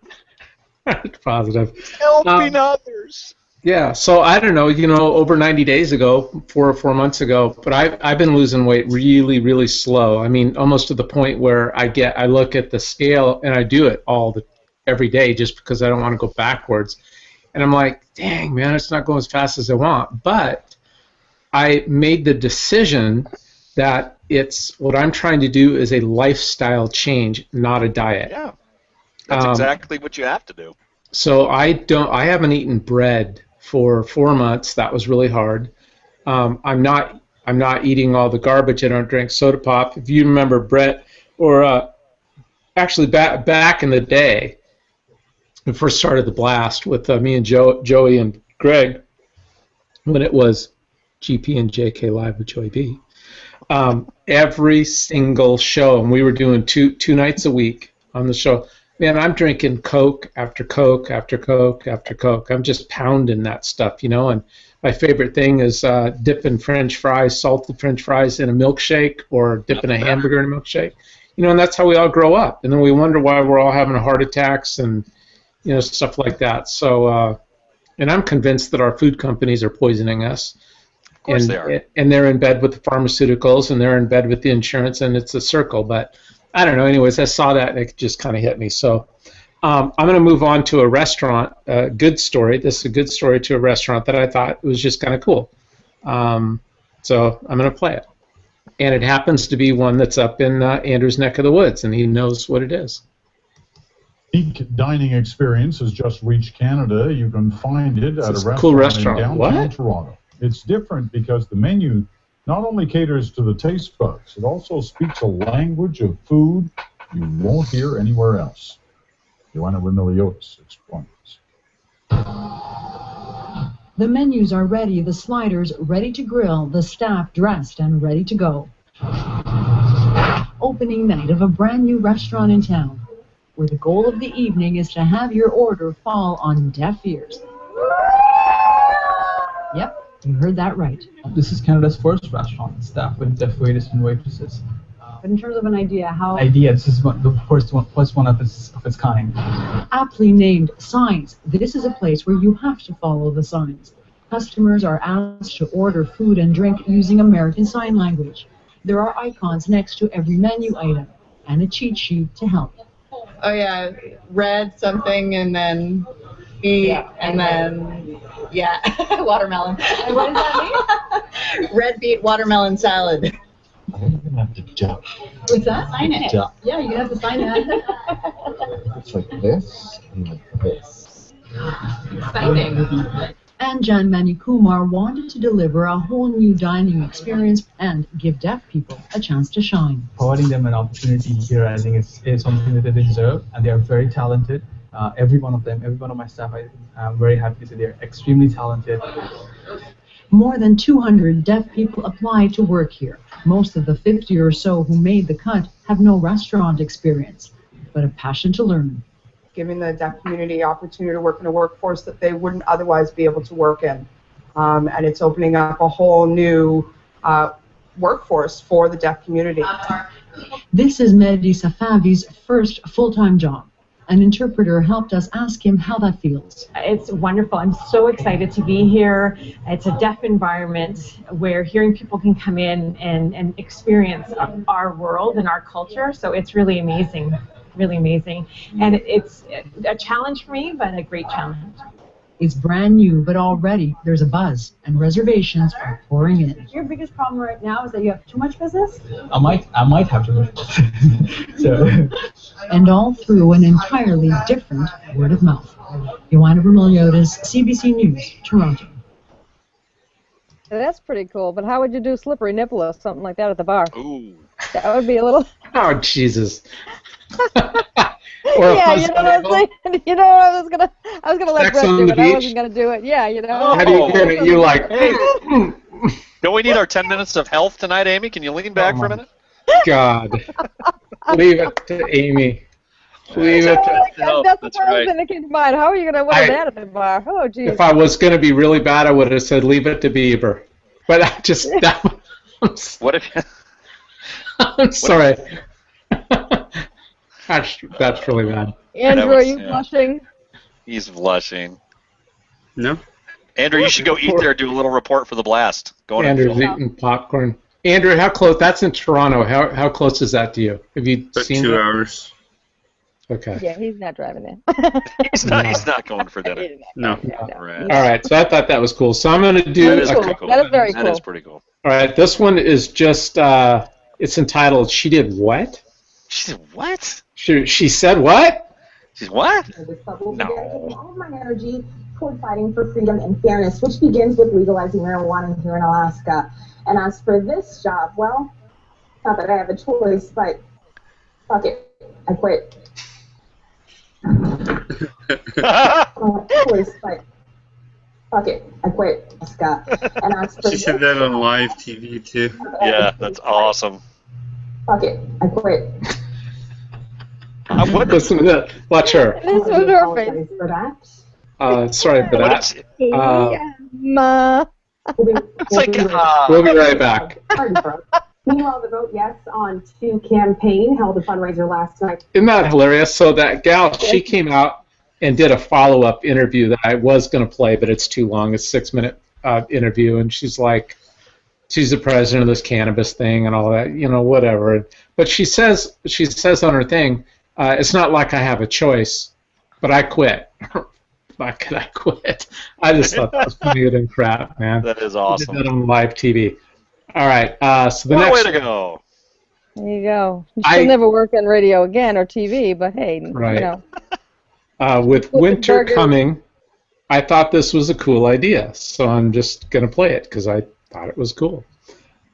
It's positive. Helping others. Yeah. So I don't know. You know, over 90 days ago, 4 or 4 months ago, but I've been losing weight really, really slow. I mean, almost to the point where I look at the scale and I do it every day just because I don't want to go backwards. And I'm like, dang, man, it's not going as fast as I want. But I made the decision that what I'm trying to do is a lifestyle change, not a diet. Yeah, that's exactly what you have to do. So I haven't eaten bread for 4 months. That was really hard. I'm not eating all the garbage. I don't drink soda pop. If you remember Brett, or actually back in the day, we first started the blast with me and Joey and Greg, when it was GP and JK Live with Joey B. Every single show, and we were doing two nights a week on the show. Man, I'm drinking Coke after Coke after Coke after Coke. I'm just pounding that stuff, you know. And my favorite thing is dipping French fries, salted French fries in a milkshake, or dipping a hamburger in a milkshake. You know, and that's how we all grow up. And then we wonder why we're all having heart attacks and stuff like that. So, and I'm convinced that our food companies are poisoning us. Of course they are. And they're in bed with the pharmaceuticals, and they're in bed with the insurance, and it's a circle. But I don't know. Anyways, I saw that, and it just kind of hit me. So I'm going to move on to a restaurant, a good story. This is a good story to a restaurant that I thought was just kind of cool. So I'm going to play it. And it happens to be one that's up in Andrew's neck of the woods, and he knows what it is. Unique dining experience has just reached Canada. You can find it at a cool restaurant in downtown what? Toronto. It's different because the menu not only caters to the taste buds, it also speaks a language of food you won't hear anywhere else. Joanna Remiliotis explains. The menus are ready, the sliders ready to grill, the staff dressed and ready to go. Opening night of a brand new restaurant in town, where the goal of the evening is to have your order fall on deaf ears. Yep, you heard that right. This is Canada's first restaurant staffed with deaf waiters and waitresses. But in terms of an idea, how... This is the first one of its kind. Aptly named Signs. This is a place where you have to follow the signs. Customers are asked to order food and drink using American Sign Language. There are icons next to every menu item and a cheat sheet to help. Oh yeah, red something and then beet and then watermelon. What does that mean? Red beet watermelon salad. I'm gonna have to jump. What's that? Sign it. Yeah, you have to sign it. It's like this and like this. Exciting. Anjan Manikumar wanted to deliver a whole new dining experience and give deaf people a chance to shine. Providing them an opportunity here, I think, is something that they deserve, and they are very talented. Every one of my staff, I'm very happy to say they're extremely talented. More than 200 deaf people applied to work here. Most of the 50 or so who made the cut have no restaurant experience, but a passion to learn. giving the deaf community opportunity to work in a workforce that they wouldn't otherwise be able to work in. And it's opening up a whole new workforce for the deaf community. This is Mehdi Safavi's first full-time job. An interpreter helped us ask him how that feels. It's wonderful. I'm so excited to be here. It's a deaf environment where hearing people can come in and experience our world and our culture. So it's really amazing, really amazing. And it's a challenge for me, but a great challenge. It's brand new, but already there's a buzz, and reservations are pouring in. Your biggest problem right now is that you have too much business? I might have too much business. So. And all through an entirely different word of mouth. Joanna Vermiliotis, CBC News, Toronto. That's pretty cool, but how would you do slippery nipple or something like that at the bar? Ooh. That would be a little... Oh, Jesus. Yeah, you know what I'm saying? You know, I was gonna let Brett do it. I wasn't gonna do it. Yeah, you know. How do you get it? You like? Hey, don't we need our 10 minutes of health tonight, Amy? Can you lean back for a minute? God, leave it to Amy. Leave it to. That's the first thing that came to mind. How are you gonna win that at the bar? Oh, geez. If I was gonna be really bad, I would have said leave it to Bieber. But I just What if? I'm sorry. That's really bad. Andrew, are you blushing? He's blushing. No. Andrew, you should go eat there, do a little report for the blast. Go on. Andrew's eating popcorn. Andrew, how close? That's in Toronto. How close is that to you? Have you seen 2 that? hours. Okay. Yeah, he's not driving there. He's not going for dinner. No. Right. All right, so I thought that was cool. So I'm going to do That is pretty cool. That is very cool. That is pretty cool. All right, this one is just, it's entitled, She Did What? She did what? She said what? She's what? No. All of my energy toward fighting for freedom and fairness, which begins with legalizing marijuana here in Alaska. And as for this job, well, not that I have a choice, but fuck it, I quit. Choice, but fuck it, I quit. And as for She said that on live TV too. Yeah, that's awesome. Fuck it, I quit. Listen to that. Watch her. This was her face. For that. Sorry for that. We'll be right back. Meanwhile, the Vote Yes on 2 campaign held a fundraiser last night. Isn't that hilarious? So that gal, she came out and did a follow-up interview that I was going to play, but it's too long. It's a 6-minute interview, and she's like, she's the president of this cannabis thing and all that, you know, whatever. But she says on her thing, it's not like I have a choice, but I quit. Why could I quit? I just thought that was funnier than crap, man. That is awesome. She did that on live TV. All right, so the What next way to go. There you go. She'll never work on radio again or TV, but hey, Right. you know. With winter burgers. coming, I thought this was a cool idea, so I'm just going to play it because I thought it was cool.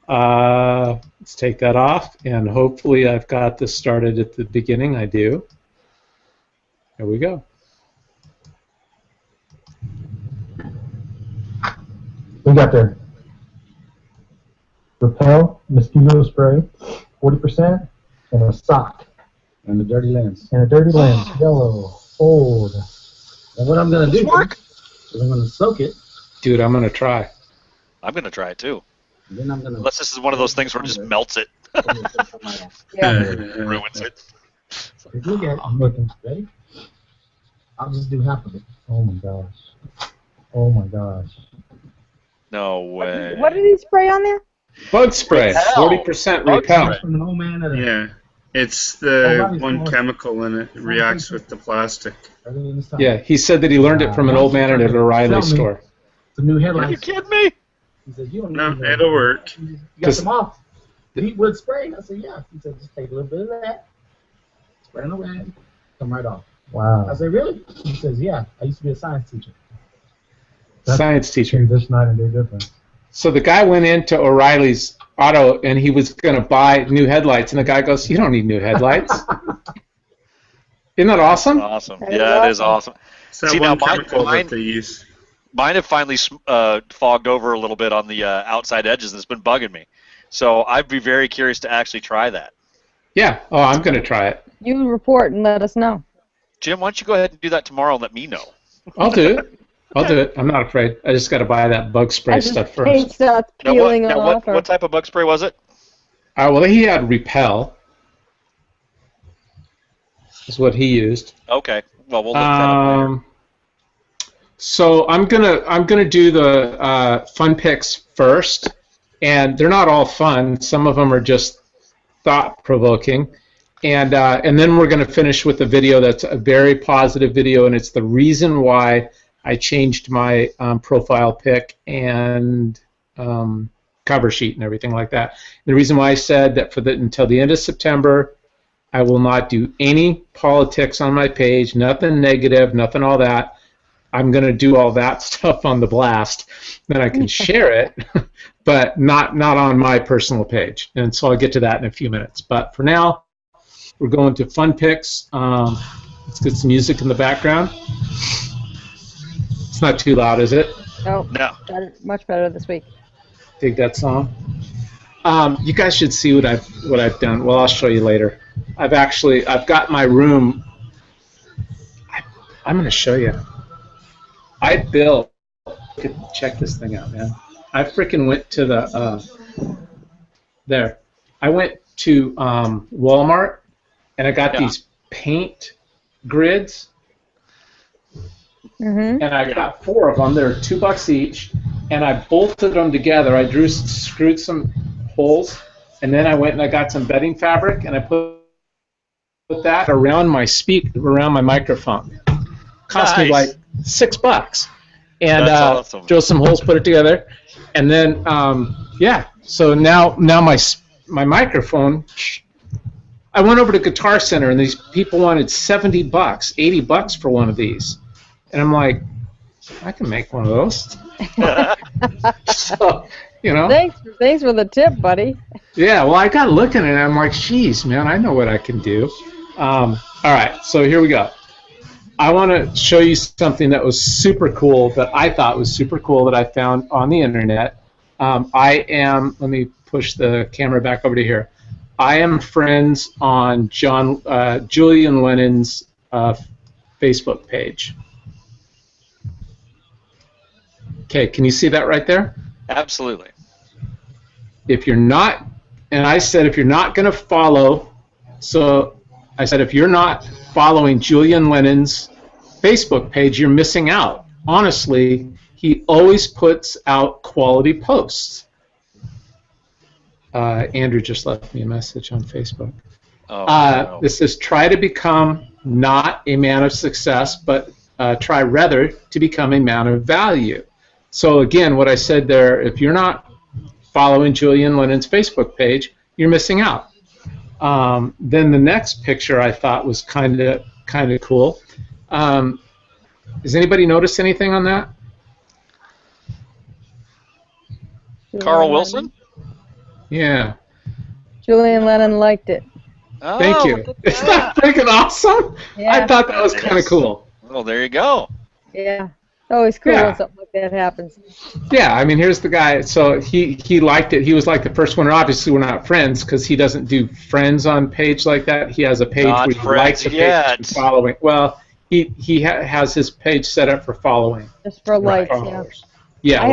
Let's take that off, and hopefully I've got this started at the beginning. I do. Here we go. We got there. Repel, mosquito spray, 40%, and a sock. And the dirty lens. And a dirty lens, yellow, old. And what I'm going to do is I'm going to soak it. Dude, I'm going to try. I'm going to try it too. And then I'm going to... Unless this is one of those things where it just melts it. Ruins it. Look at it. I'm looking. Ready? I'll just do half of it. Oh my gosh. Oh my gosh. No way. What did he spray on there? Bug spray, 40% repel. From an old man at a... Yeah. It's the one chemical in it. It reacts with the plastic. Yeah, he said that he learned it from an old man at an O'Reilly store. It's a new headline. Are you kidding me? He said, you don't No, need it'll work. You got some off. Heat wood spray? I said, yeah. He said, just take a little bit of that, spray on the rag, come right off. Wow. I said, really? He says, yeah. I used to be a science teacher. Science teacher. This night and day difference. So the guy went into O'Reilly's Auto and he was going to buy new headlights, and the guy goes, "You don't need new headlights." Isn't that awesome? Awesome. Yeah, it is awesome. It's that See, one now chemical mine, that they use. mine have finally fogged over a little bit on the outside edges, and it's been bugging me. So I'd be very curious to actually try that. Yeah. Oh, I'm going to try it. You report and let us know. Jim, why don't you go ahead and do that tomorrow and let me know? I'll do it. I'll do it. I'm not afraid. I just got to buy that bug spray stuff first. Paint stuff peeling off. What type of bug spray was it? Well, he had Repel. Is what he used. Okay. Well, we'll look that up later. So I'm gonna do the fun picks first, and they're not all fun. Some of them are just thought-provoking, and then we're gonna finish with a video that's a very positive video, and it's the reason why I changed my profile pic and cover sheet and everything like that. The reason why I said that until the end of September, I will not do any politics on my page, nothing negative, nothing all that. I'm going to do all that stuff on the blast. Then I can share it, but not on my personal page. And so I'll get to that in a few minutes. But for now, we're going to fun picks. Let's get some music in the background. It's not too loud, is it? No. No. Much better this week. Dig that song. You guys should see what I've done. Well, I'll show you later. I've got my room. I'm going to show you. I built. Check this thing out, man. I freaking went to the there. I went to Walmart and I got these paint grids. Mm-hmm. And I got 4 of them. They're $2 each, and I bolted them together. I screwed some holes, and then I went and I got some bedding fabric, and I put that around my around my microphone. Cost me like $6, and awesome. drilled some holes, put it together, and then So now my microphone. I went over to Guitar Center, and these people wanted $70, $80 for one of these. And I'm like, I can make one of those. So, you know. Thanks for the tip, buddy. Yeah, well, I got looking at it, and I'm like, geez, man, I know what I can do. All right, so here we go. I want to show you something that was super cool, that I thought was super cool, that I found on the internet. Let me push the camera back over to here. I am friends on Julian Lennon's Facebook page. Okay, can you see that right there? Absolutely. If you're not, and I said if you're not going to follow, so I said if you're not following Julian Lennon's Facebook page, you're missing out. Honestly, he always puts out quality posts. Andrew just left me a message on Facebook. No. This says, try to become not a man of success, but try rather to become a man of value. So again, what I said there, if you're not following Julian Lennon's Facebook page, you're missing out. Then the next picture I thought was kind of cool. Has anybody noticed anything on that? Carl Wilson? Yeah. Julian Lennon liked it. Oh, thank you. Isn't that freaking awesome? Yeah. I thought that was kind of cool. Well, there you go. Yeah. Always cool when something like that happens. Yeah, I mean, here's the guy. So he liked it. He was like the first one. Obviously, we're not friends because he doesn't do friends on page like that. He has a page where he likes a page and following. Well, he has his page set up for following. Just for likes, yeah. Yeah, I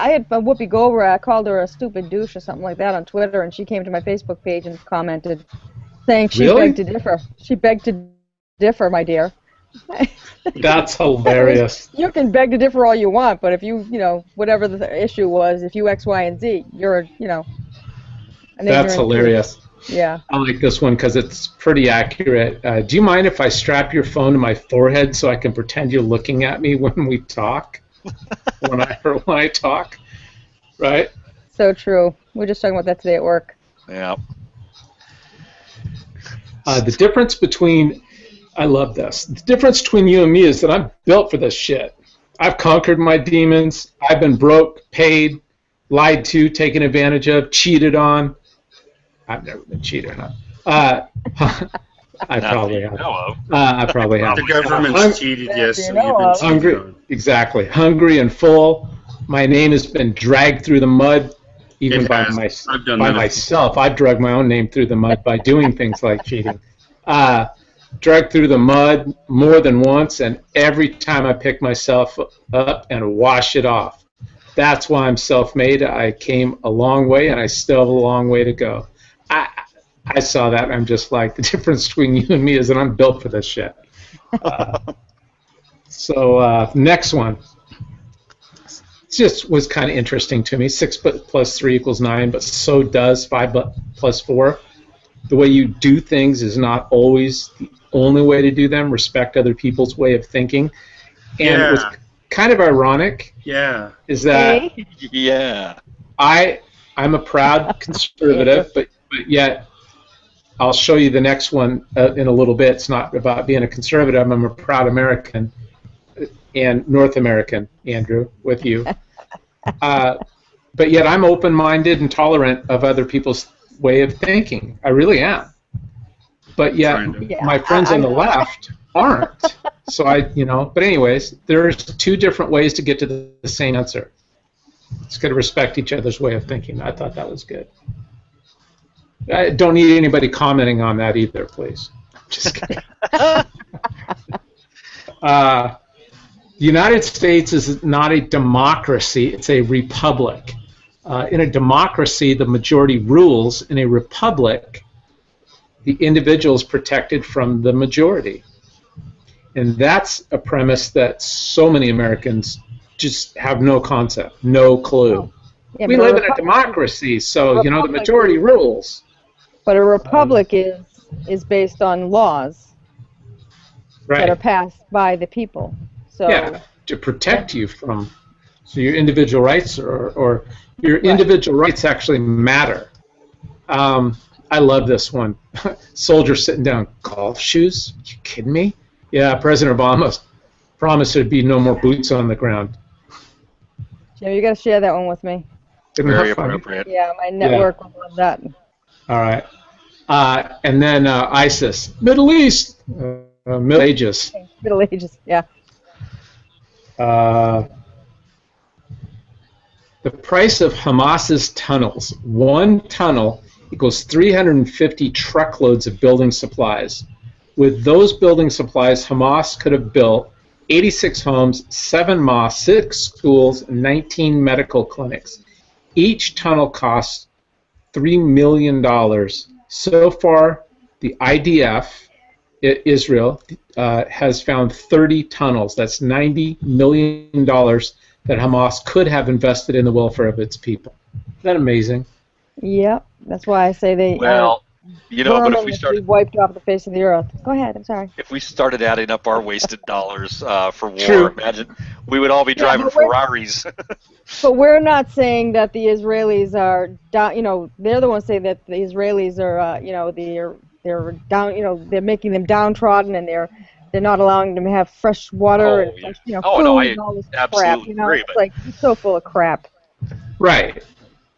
had Whoopi Goldberg. I called her a stupid douche or something like that on Twitter, and she came to my Facebook page and commented, saying she begged to differ. She begged to differ, my dear. That's hilarious. You can beg to differ all you want, but if you whatever the issue was, if you X, Y, and Z, you're, an That's hilarious. Dude. Yeah. I like this one because it's pretty accurate. Do you mind if I strap your phone to my forehead so I can pretend you're looking at me when we talk? when I talk, right? So true. We were just talking about that today at work. Yeah. The difference between, I love this. The difference between you and me is that I'm built for this shit. I've conquered my demons. I've been broke, paid, lied to, taken advantage of, cheated on. I've never been cheated on. I probably have. I probably have. The government's cheated, yes. So you've been hungry, exactly. Hungry and full. My name has been dragged through the mud, even by myself. I've dragged my own name through the mud by doing things like cheating. dragged through the mud more than once, and every time I pick myself up and wash it off. That's why I'm self-made. I came a long way, and I still have a long way to go. I saw that, and I'm just like, the difference between you and me is that I'm built for this shit. Next one. It just was kind of interesting to me. 6 plus 3 equals 9, but so does 5 plus 4. The way you do things is not always the only way to do them. Respect other people's way of thinking. And what's kind of ironic is that I'm a proud conservative, but yet I'll show you the next one in a little bit. It's not about being a conservative. I'm a proud American and North American, Andrew, with you. But yet I'm open-minded and tolerant of other people's way of thinking. I really am. But yet my friends on the left aren't. So but anyways, there's 2 different ways to get to the same answer. It's got to respect each other's way of thinking. I thought that was good. I don't need anybody commenting on that either, please. Just kidding. The United States is not a democracy, it's a republic. In a democracy, the majority rules. In a republic, the individual is protected from the majority. And that's a premise that so many Americans just have no concept, no clue. Yeah, we live in a democracy, so, the majority rules. But a republic is based on laws that are passed by the people. So to protect you from, so your individual rights or your individual rights actually matter. I love this one. Soldier sitting down, golf shoes? You kidding me? Yeah, President Obama promised there'd be no more boots on the ground. Jim, you got to share that one with me. Very appropriate. Yeah, my network will love that. All right. And then ISIS, Middle East, Middle Ages. Middle Ages, yeah. The price of Hamas's tunnels. One tunnel equals 350 truckloads of building supplies. With those building supplies, Hamas could have built 86 homes, 7 mosques, 6 schools, and 19 medical clinics. Each tunnel costs $3 million. So far, the IDF, Israel, has found 30 tunnels. That's $90 million that Hamas could have invested in the welfare of its people. Isn't that amazing? Yep, that's why I say they. Well, but if we started wiped off the face of the earth. Go ahead. I'm sorry. If we started adding up our wasted dollars for war, imagine we would all be driving Ferraris. But we're not saying that the Israelis are down. They're the ones saying that the Israelis are. They're down. They're making them downtrodden, and they're not allowing them to have fresh water and fresh, food and all this crap. It's like it's so full of crap. Right.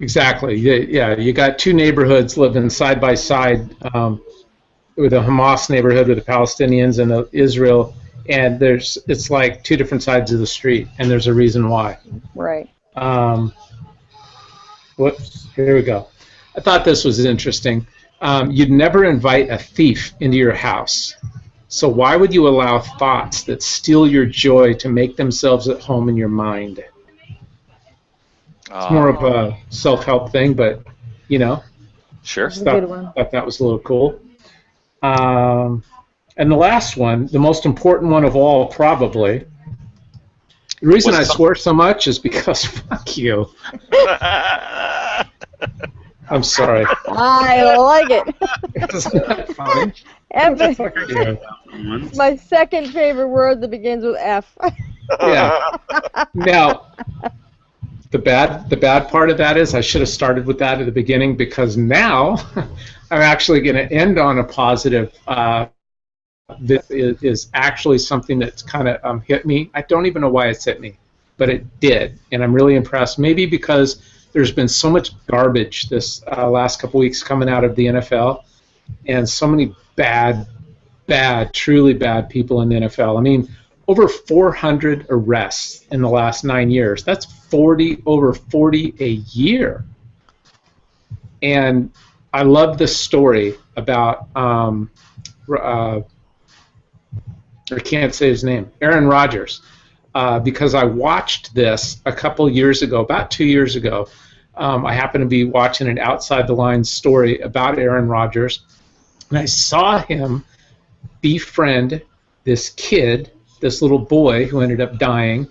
Exactly. Yeah, you got 2 neighborhoods living side by side, with a Hamas neighborhood with the Palestinians and the Israel, and it's like 2 different sides of the street, and there's a reason why. Right. Here we go. I thought this was interesting. You'd never invite a thief into your house, so why would you allow thoughts that steal your joy to make themselves at home in your mind? It's more of a self-help thing, but, Sure. Thought that was a little cool. And the last one, the most important one of all, probably. The reason I swear so much is because, fuck you. I'm sorry. I like it. Isn't that funny? It's my second favorite word that begins with F. Yeah. Now, the bad part of that is I should have started with that at the beginning, because now I'm actually going to end on a positive. This is actually something that's kind of hit me. I don't even know why it's hit me, but it did, and I'm really impressed. Maybe because there's been so much garbage this last couple weeks coming out of the NFL, and so many bad, truly bad people in the NFL. I mean, over 400 arrests in the last 9 years. That's over 40 a year. And I love this story about I can't say his name, Aaron Rodgers, because I watched this a couple years ago, about 2 years ago. I happened to be watching an Outside the Lines story about Aaron Rodgers, and I saw him befriend this kid, this little boy who ended up dying,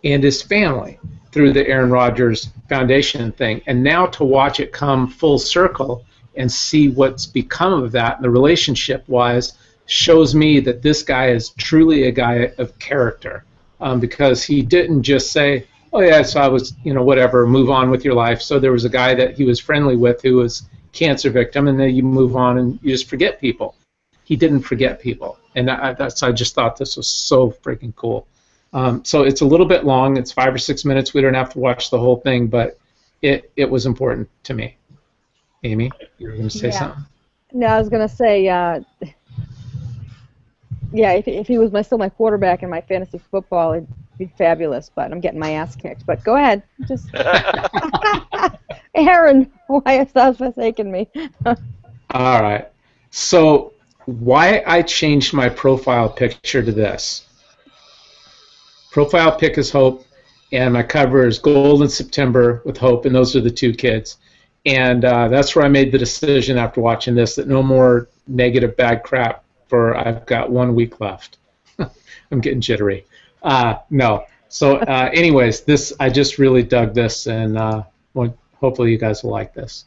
and his family through the Aaron Rodgers Foundation thing. And now to watch it come full circle and see what's become of that and the relationship-wise shows me that this guy is truly a guy of character, because he didn't just say, oh yeah, so I was, whatever, move on with your life. So there was a guy that he was friendly with who was cancer victim, and then you move on and you just forget people. He didn't forget people, and I just thought this was so freaking cool. So it's a little bit long. It's 5 or 6 minutes. We don't have to watch the whole thing, but it was important to me. Amy, you were going to say something? No, I was going to say, yeah, if he was still my quarterback in my fantasy football, it'd be fabulous, but I'm getting my ass kicked. But go ahead. Just Aaron, why has that forsaken me? All right. So why I changed my profile picture to this. Profile pic is Hope, and my cover is Gold in September with Hope, and those are the two kids. And that's where I made the decision after watching this that no more negative bad crap for I've got 1 week left. I'm getting jittery. No. So anyways, I just really dug this, and hopefully you guys will like this.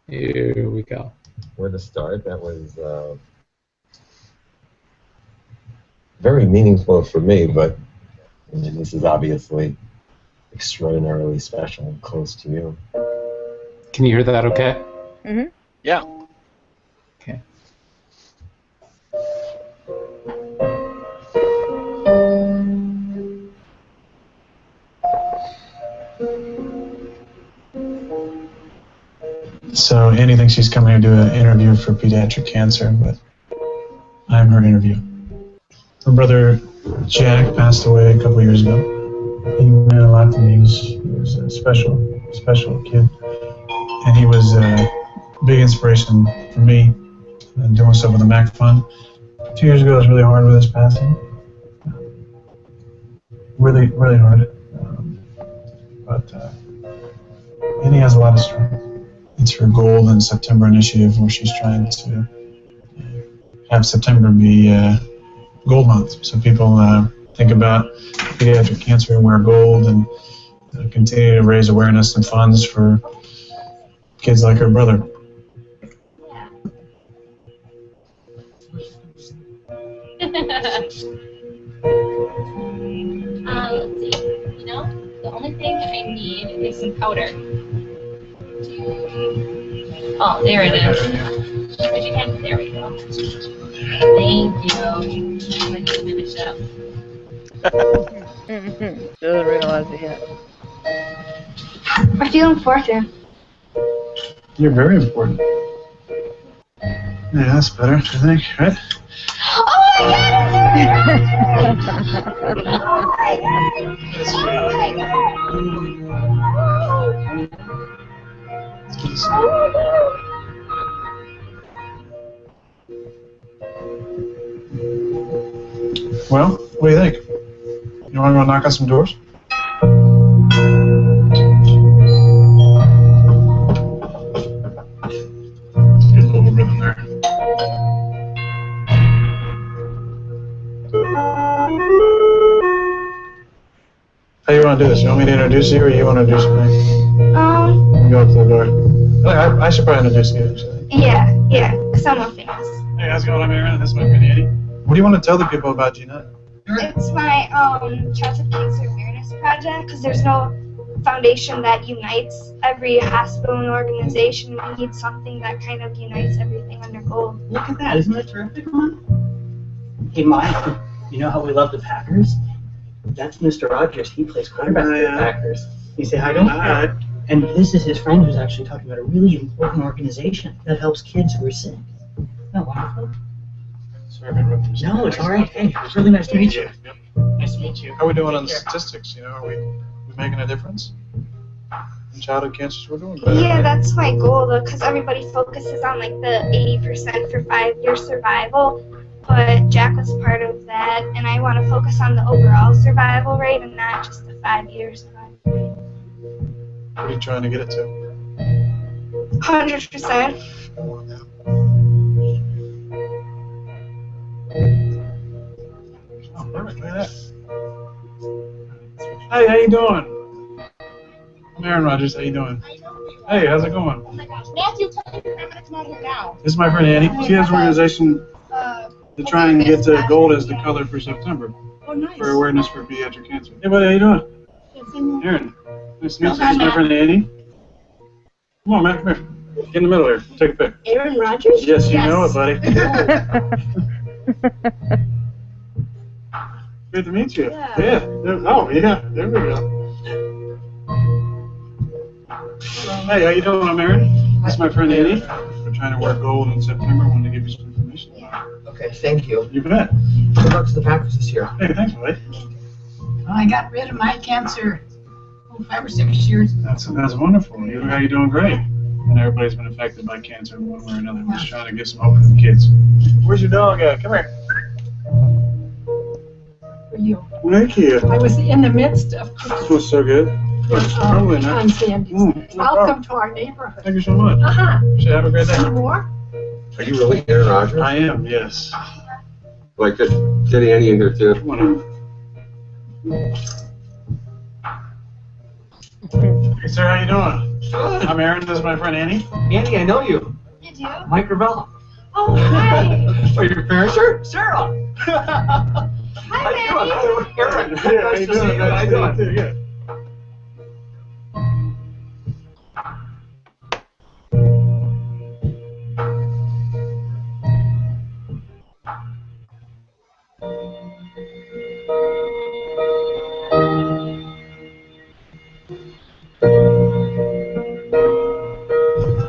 Here we go. Where to start? That was very meaningful for me, but this is obviously extraordinarily special and close to you. Can you hear that okay? Mm-hmm. Yeah. Okay. So Annie thinks she's coming to do an interview for pediatric cancer, but I'm her interview. Her brother Jack passed away a couple years ago. He meant a lot to me. He was a special kid, and he was a big inspiration for me doing stuff with the MAC Fund. 2 years ago, it was really hard with his passing. Really, really hard. But Annie has a lot of strength. It's her Gold in September initiative, where she's trying to have September be Gold Month, so people think about pediatric cancer and wear gold, and continue to raise awareness and funds for kids like her brother. Let's see. The only thing I need is some powder. Oh, there it is. But you can. There we go. Thank you. I'm going to finish up. Doesn't realize it yet. I feel important. You're very important. Yeah, that's better, I think, right? Oh my god! Oh my god! Oh my god! Well, what do you think? You want to go knock on some doors? Get a little rhythm there. How do you want to do this? You want me to introduce you, or you want to introduce me? Go up to the door. I should probably introduce you, actually. Yeah, because I'm not famous. Hey, how's it going? I'm Aaron. This is my friend Eddie. What do you want to tell the people about Gina? It's my childhood cancer awareness project, because there's no foundation that unites every hospital and organization. We need something that kind of unites everything under gold. Look at that. Isn't that terrific, man? Hey, Mike, you know how we love the Packers? That's Mr. Rogers. He plays quarterback for the Packers. You say hi to him? Hi. And this is his friend who's actually talking about a really important organization that helps kids who are sick. Isn't that wonderful? Sorry if I interrupted you. No, it's all right. Hey, it's really nice to meet you. Nice to meet you. How are we doing on the statistics? Are we making a difference? In childhood cancers, we're doing better. Yeah, that's my goal, though, because everybody focuses on like the 80% for 5-year survival. but Jack was part of that, and I want to focus on the overall survival rate and not just the 5-year survival rate. What are you trying to get it to? 100%. Oh, perfect. Look at that. Hey, how you doing? I'm Aaron Rodgers. How you doing? Hey, how's it going? Matthew, tell me I'm gonna come out here now. This is my friend Annie. She has an organization to try and get gold as the color for September Oh, nice. for awareness for pediatric cancer. Hey, buddy, how you doing? Aaron. Nice to meet you. This is my friend Annie. Come on, man. Come here. Get in the middle here. Take a pic. Aaron Rodgers? Yes, you know it, buddy. Good to meet you. Yeah. Oh, yeah. There we go. Hey, how you doing? I'm Aaron. This is my friend Annie. We're trying to work gold in September. I wanted to give you some information. Okay, thank you. You bet. Good luck to the Packers this year. Hey, thanks, buddy. Well, I got rid of my cancer 5 or 6 years ago. That's wonderful. You're doing great. And everybody's been affected by cancer in one way or another. We're just trying to get some hope for the kids. Where's your dog at? Come here. For you. Thank you. I was in the midst of This was so good. Probably not. on Sandy's. Welcome to our neighborhood. Thank you so much. Should have a great day. Any more? Are you really Aaron Rodgers? I am, yes. Well, I could get Annie in here too. Come on in. Hey, sir, how you doing? Good. I'm Aaron. This is my friend Annie. Andy, I know you. You do? Mike Ravella. Oh, hi. Are your parents here? Sarah. Hi, How you doing? Aaron. Yeah, how you Nice to see doing? you. How you doing? Yeah.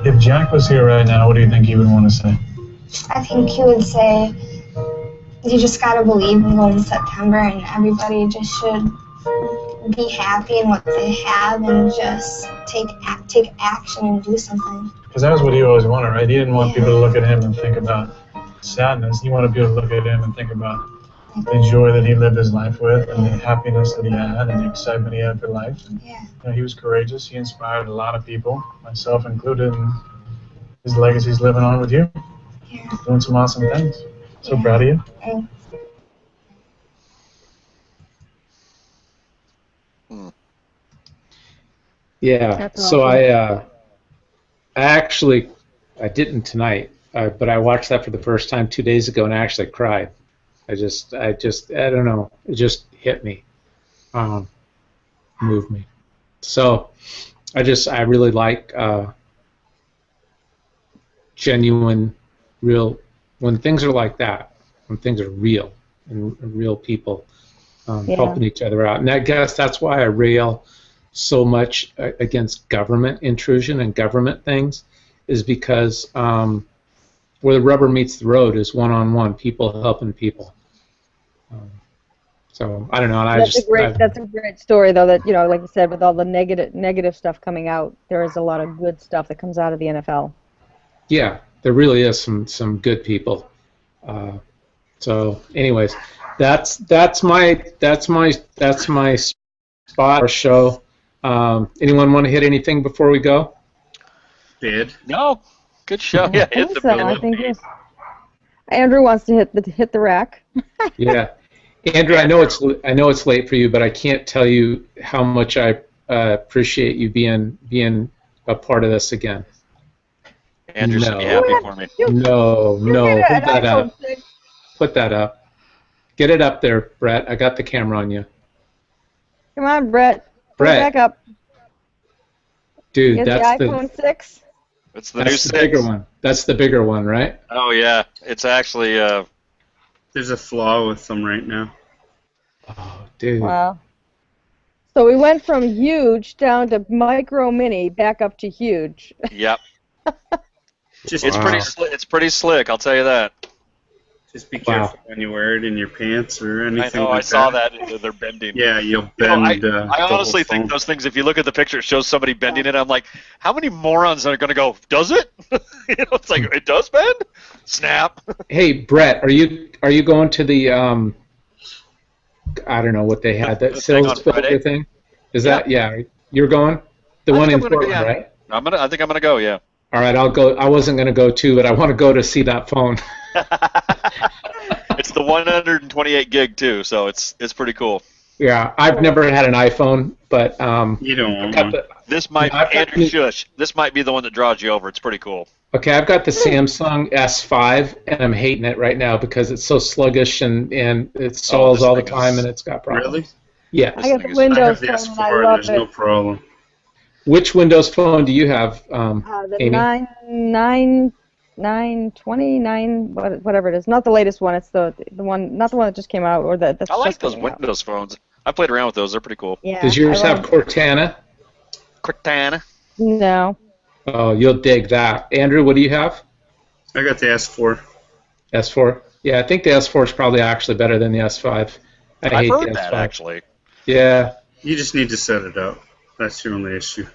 If Jack was here right now, what do you think he would want to say? I think he would say, you just gotta believe in golden September, and everybody just should be happy in what they have and just take action and do something. Because that was what he always wanted, right? He didn't want people to look at him and think about sadness. He wanted people to look at him and think about the joy that he lived his life with, and the happiness that he had, and the excitement he had for life. And, he was courageous. He inspired a lot of people, myself included, and his legacy's living on with you. Doing some awesome things. So proud of you. Yeah. That's So awesome. I didn't tonight, but I watched that for the first time 2 days ago, and I actually cried. I don't know, it just hit me, moved me. So I really like genuine, real, when things are like that, when things are real, and real people helping each other out. And I guess that's why I rail so much against government intrusion and government things, is because where the rubber meets the road is one-on-one, people helping people. So I don't know. And That's a great story, though. That like you said, with all the negative stuff coming out, there is a lot of good stuff that comes out of the NFL. Yeah, there really is some good people. So, anyways, that's my spot or show. Anyone want to hit anything before we go? Did. No. Good show. Yeah, hit the I think yes. Andrew wants to hit the rack. Yeah, Andrew, I know it's late for you, but I can't tell you how much I appreciate you being a part of this again. Andrew should be happy for me. No, put that up. Put that up. Get it up there, Brett. I got the camera on you. Come on, Brett. Put it back up. Dude, Get that's the iPhone 6. It's the new 6. Bigger one. That's the bigger one, right? Oh yeah, it's actually. There's a flaw with them right now. Oh, dude. Wow. So we went from huge down to micro mini, back up to huge. Yep. It's pretty slick. I'll tell you that. Just be careful when you wear it in your pants or anything. I know. Like I saw that. They're bending. Yeah, you'll bend. I honestly think those things. If you look at the picture, it shows somebody bending it. I'm like, how many morons are going to go? Does it? It's like it does bend. Snap. Hey, Brett, are you going to the I don't know what they had, that sales builder thing? Is that you're going? The one in Portland, right? I think I'm gonna go. Yeah. All right, I'll go. I wasn't gonna go too, but I want to go to see that phone. It's the 128 gig too, so it's pretty cool. Yeah, I've never had an iPhone, but you don't want one. This might Andrew Shush. This might be the one that draws you over. It's pretty cool. Okay, I've got the Samsung S5, and I'm hating it right now because it's so sluggish and it stalls all the time, and it's got problems. Really? Yeah. I got the Windows phone, and I love There's no problem. Which Windows phone do you have, the Amy? 920, whatever it is. Not the latest one. It's the one, not the one that just came out, or that's I like just those coming out. Windows phones. I played around with those. They're pretty cool. Yeah. Does yours have Cortana? Cortana? No. Oh, you'll dig that. Andrew, what do you have? I got the S4. S4? Yeah, I think the S4 is probably actually better than the S5. I've hate heard the that, S5. actually. Yeah. You just need to set it up. That's your only issue.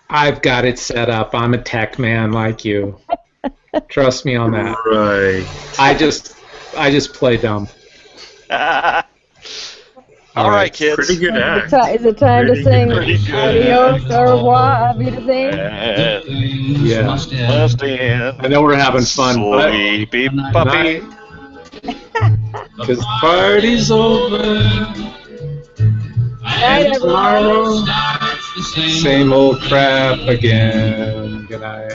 I've got it set up. I'm a tech man like you. Trust me on that. Right. I just play dumb. All right, kids. Pretty good act. Is it time to sing Adios au revoir, Auf Wiedersehen? Yeah. I know we're having fun. Sleepy puppy. Because the party's over. Night, everyone. Same old crap again. Good night.